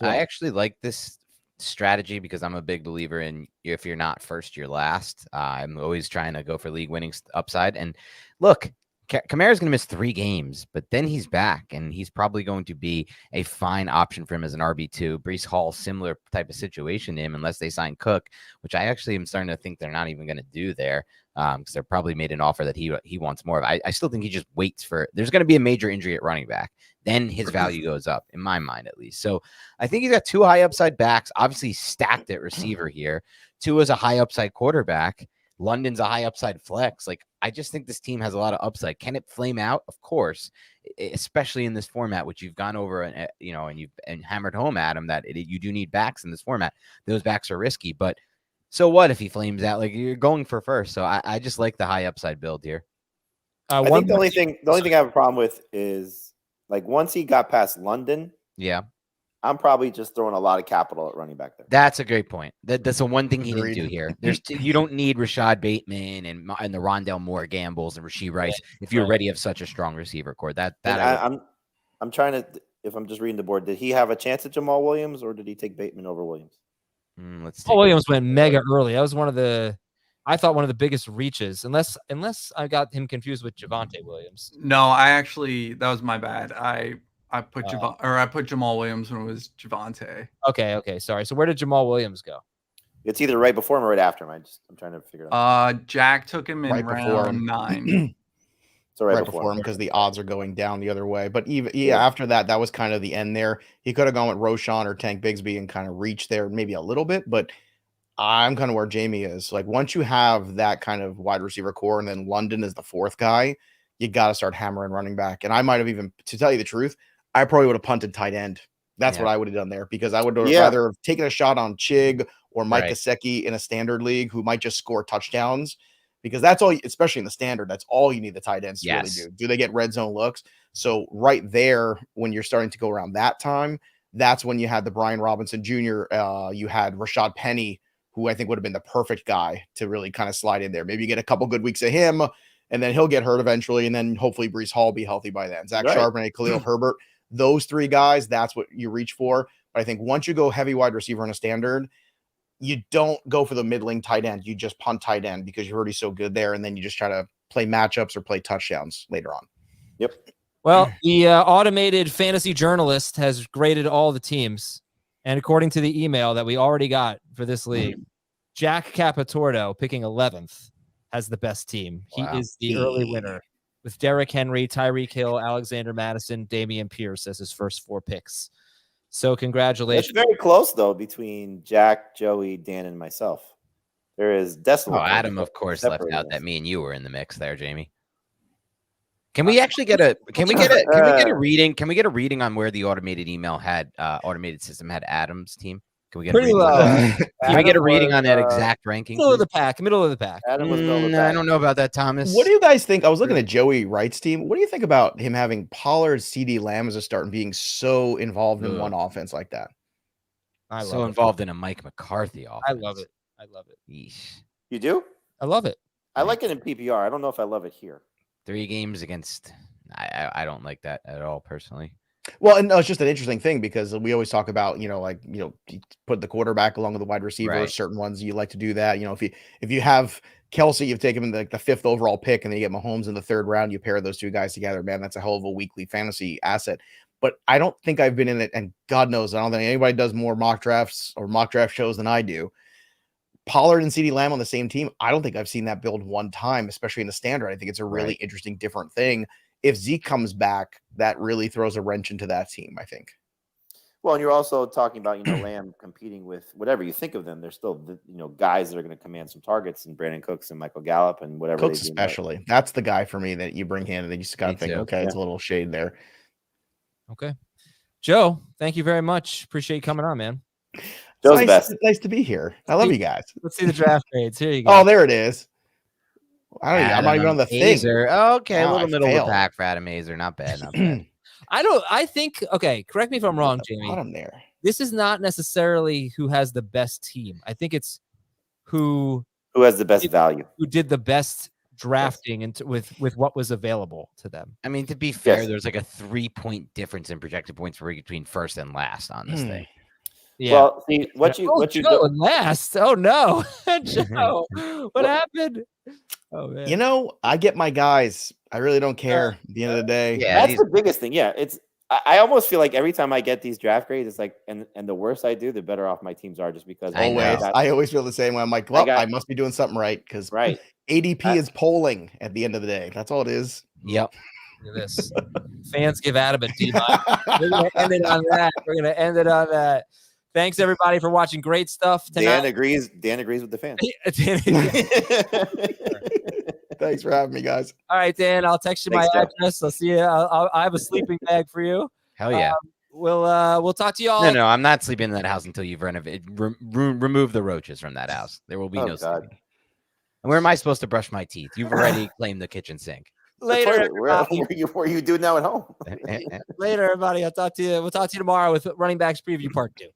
I actually like this strategy because I'm a big believer in, if you're not first, you're last. I'm always trying to go for league winning upside. And look, Kamara's going to miss 3 games, but then he's back, and he's probably going to be a fine option for him as an RB2. Breece Hall, similar type of situation to him, unless they sign Cook, which I actually am starting to think they're not even going to do there, because they're probably made an offer that he wants more of. I still think he just waits for, there's going to be a major injury at running back. Then his value goes up, in my mind at least. So I think he's got 2 high upside backs, obviously stacked at receiver here. 2 is a high upside quarterback. London's a high upside flex. I just think this team has a lot of upside. Can it flame out? Of course, especially in this format, which you've gone over and you've hammered home, Adam, that you do need backs in this format. Those backs are risky, but so what if he flames out? You're going for first. So I just like the high upside build here. I think the only thing I have a problem with is once he got past London. Yeah. I'm probably just throwing a lot of capital at running back there. That's a great point. That's the one thing he didn't do here. You don't need Rashad Bateman and the Rondell Moore gambles and Rashee Rice if you already have such a strong receiver core. I'm trying to. If I'm just reading the board, did he have a chance at Jamal Williams, or did he take Bateman over Williams? Williams went mega early. That was one of the biggest reaches, unless I got him confused with Javonte Williams. No, that was my bad. I put Jamal Williams when it was Javonte. Okay. Sorry. So where did Jamal Williams go? It's either right before him or right after him. I'm trying to figure it out. Jack took him in round 9. So right before him, because the odds are going down the other way. But after that was kind of the end there. He could have gone with Roshan or Tank Bigsby and kind of reached there maybe a little bit. But I'm kind of where Jamie is. Once you have that kind of wide receiver core, and then London is the 4th guy, you got to start hammering running back. And I might have even, to tell you the truth, I probably would have punted tight end. That's what I would have done there, because I would have rather have taken a shot on Chig or Mike Gesicki in a standard league, who might just score touchdowns, because that's all, especially in the standard, that's all you need the tight ends to really do. Do they get red zone looks? So right there, when you're starting to go around that time, that's when you had the Brian Robinson Jr., you had Rashad Penny, who I think would have been the perfect guy to really kind of slide in there. Maybe you get a couple good weeks of him, and then he'll get hurt eventually, and then hopefully Breece Hall be healthy by then. Zach Charbonnet, Khalil Herbert, those 3 guys, that's what you reach for. But I think once you go heavy wide receiver in a standard, you don't go for the middling tight end. You just punt tight end, because you're already so good there, and then you just try to play matchups or play touchdowns later on. Yep. Well, the automated fantasy journalist has graded all the teams, and according to the email that we already got for this league, Jack Capitordo, picking 11th, has the best team. Wow. He is the early winner, with Derrick Henry, Tyreek Hill, Alexander Madison, Damian Pierce as his first 4 picks. So congratulations. It's very close, though, between Jack, Joey, Dan, and myself. There is decimal. Adam, of course, left out that me and you were in the mix there, Jamie. Can we actually get a reading? Can we get a reading on where the automated system had Adam's team? Can we get pretty low? Can we get a reading on that exact ranking? Middle of the pack. Adam was middle of the pack. I don't know about that, Thomas. What do you guys think? I was looking at Joey Wright's team. What do you think about him having Pollard, CD Lamb as a start and being so involved in one offense like that? Involved in a Mike McCarthy offense. I love it. Yeesh. You do? I love it. I like it in PPR. I don't know if I love it here. 3 games against. I don't like that at all personally. Well, and it's just an interesting thing because we always talk about, you put the quarterback along with the wide receiver, Right. certain ones you like to do that. If you have Kelsey, you've taken him the 5th overall pick, and then you get Mahomes in the 3rd round, you pair those two guys together, man, that's a hell of a weekly fantasy asset. But I don't think I've been in it, and God knows, I don't think anybody does more mock drafts or mock draft shows than I do. Pollard and CeeDee Lamb on the same team, I don't think I've seen that build one time, especially in the standard. I think it's a really interesting, different thing. If Zeke comes back, that really throws a wrench into that team, I think. Well, and you're also talking about, Lamb competing with whatever you think of them. There's still, guys that are going to command some targets, and Brandon Cooks and Michael Gallup and whatever. Cooks especially. That's the guy for me that you bring in, and then you just got to think, okay, it's a little shade there. Okay. Joe, thank you very much. Appreciate you coming on, man. Joe's best. It's nice to be here. I love you guys. Let's see the draft grades. Here you go. Oh, there it is. I'm not even on the thing. Okay, a Oh, little I middle of the failed. pack for Adam Azer. Not bad. Not bad. I think, okay, correct me if I'm wrong, Jamie. Bottom there. This is not necessarily who has the best team. I think it's who has the best value, who did the best drafting and with what was available to them. I mean, to be fair, there's like a 3-point difference in projected points between first and last on this thing. Yeah. Well, see what you Joe last. Oh no, Joe, what happened? Oh man. I get my guys. I really don't care at the end of the day. Yeah, that's the biggest thing. Yeah, I almost feel like every time I get these draft grades, it's like, and the worse I do, the better off my teams are, just because I always feel the same way. I'm like, well, I must be doing something right because ADP is polling at the end of the day. That's all it is. Yep. Look at this. Fans give Adam a D. We're gonna end it on that. Thanks everybody for watching. Great stuff tonight. Dan agrees with the fans. Thanks for having me, guys. All right, Dan. I'll text you my address. I'll see you. I have a sleeping bag for you. Hell yeah. We'll talk to you all. No, I'm not sleeping in that house until you've remove the roaches from that house. There will be no sleeping. And where am I supposed to brush my teeth? You've already claimed the kitchen sink. Later, where are you doing now at home? Later, everybody. I'll talk to you. We'll talk to you tomorrow with Running Backs Preview Part 2.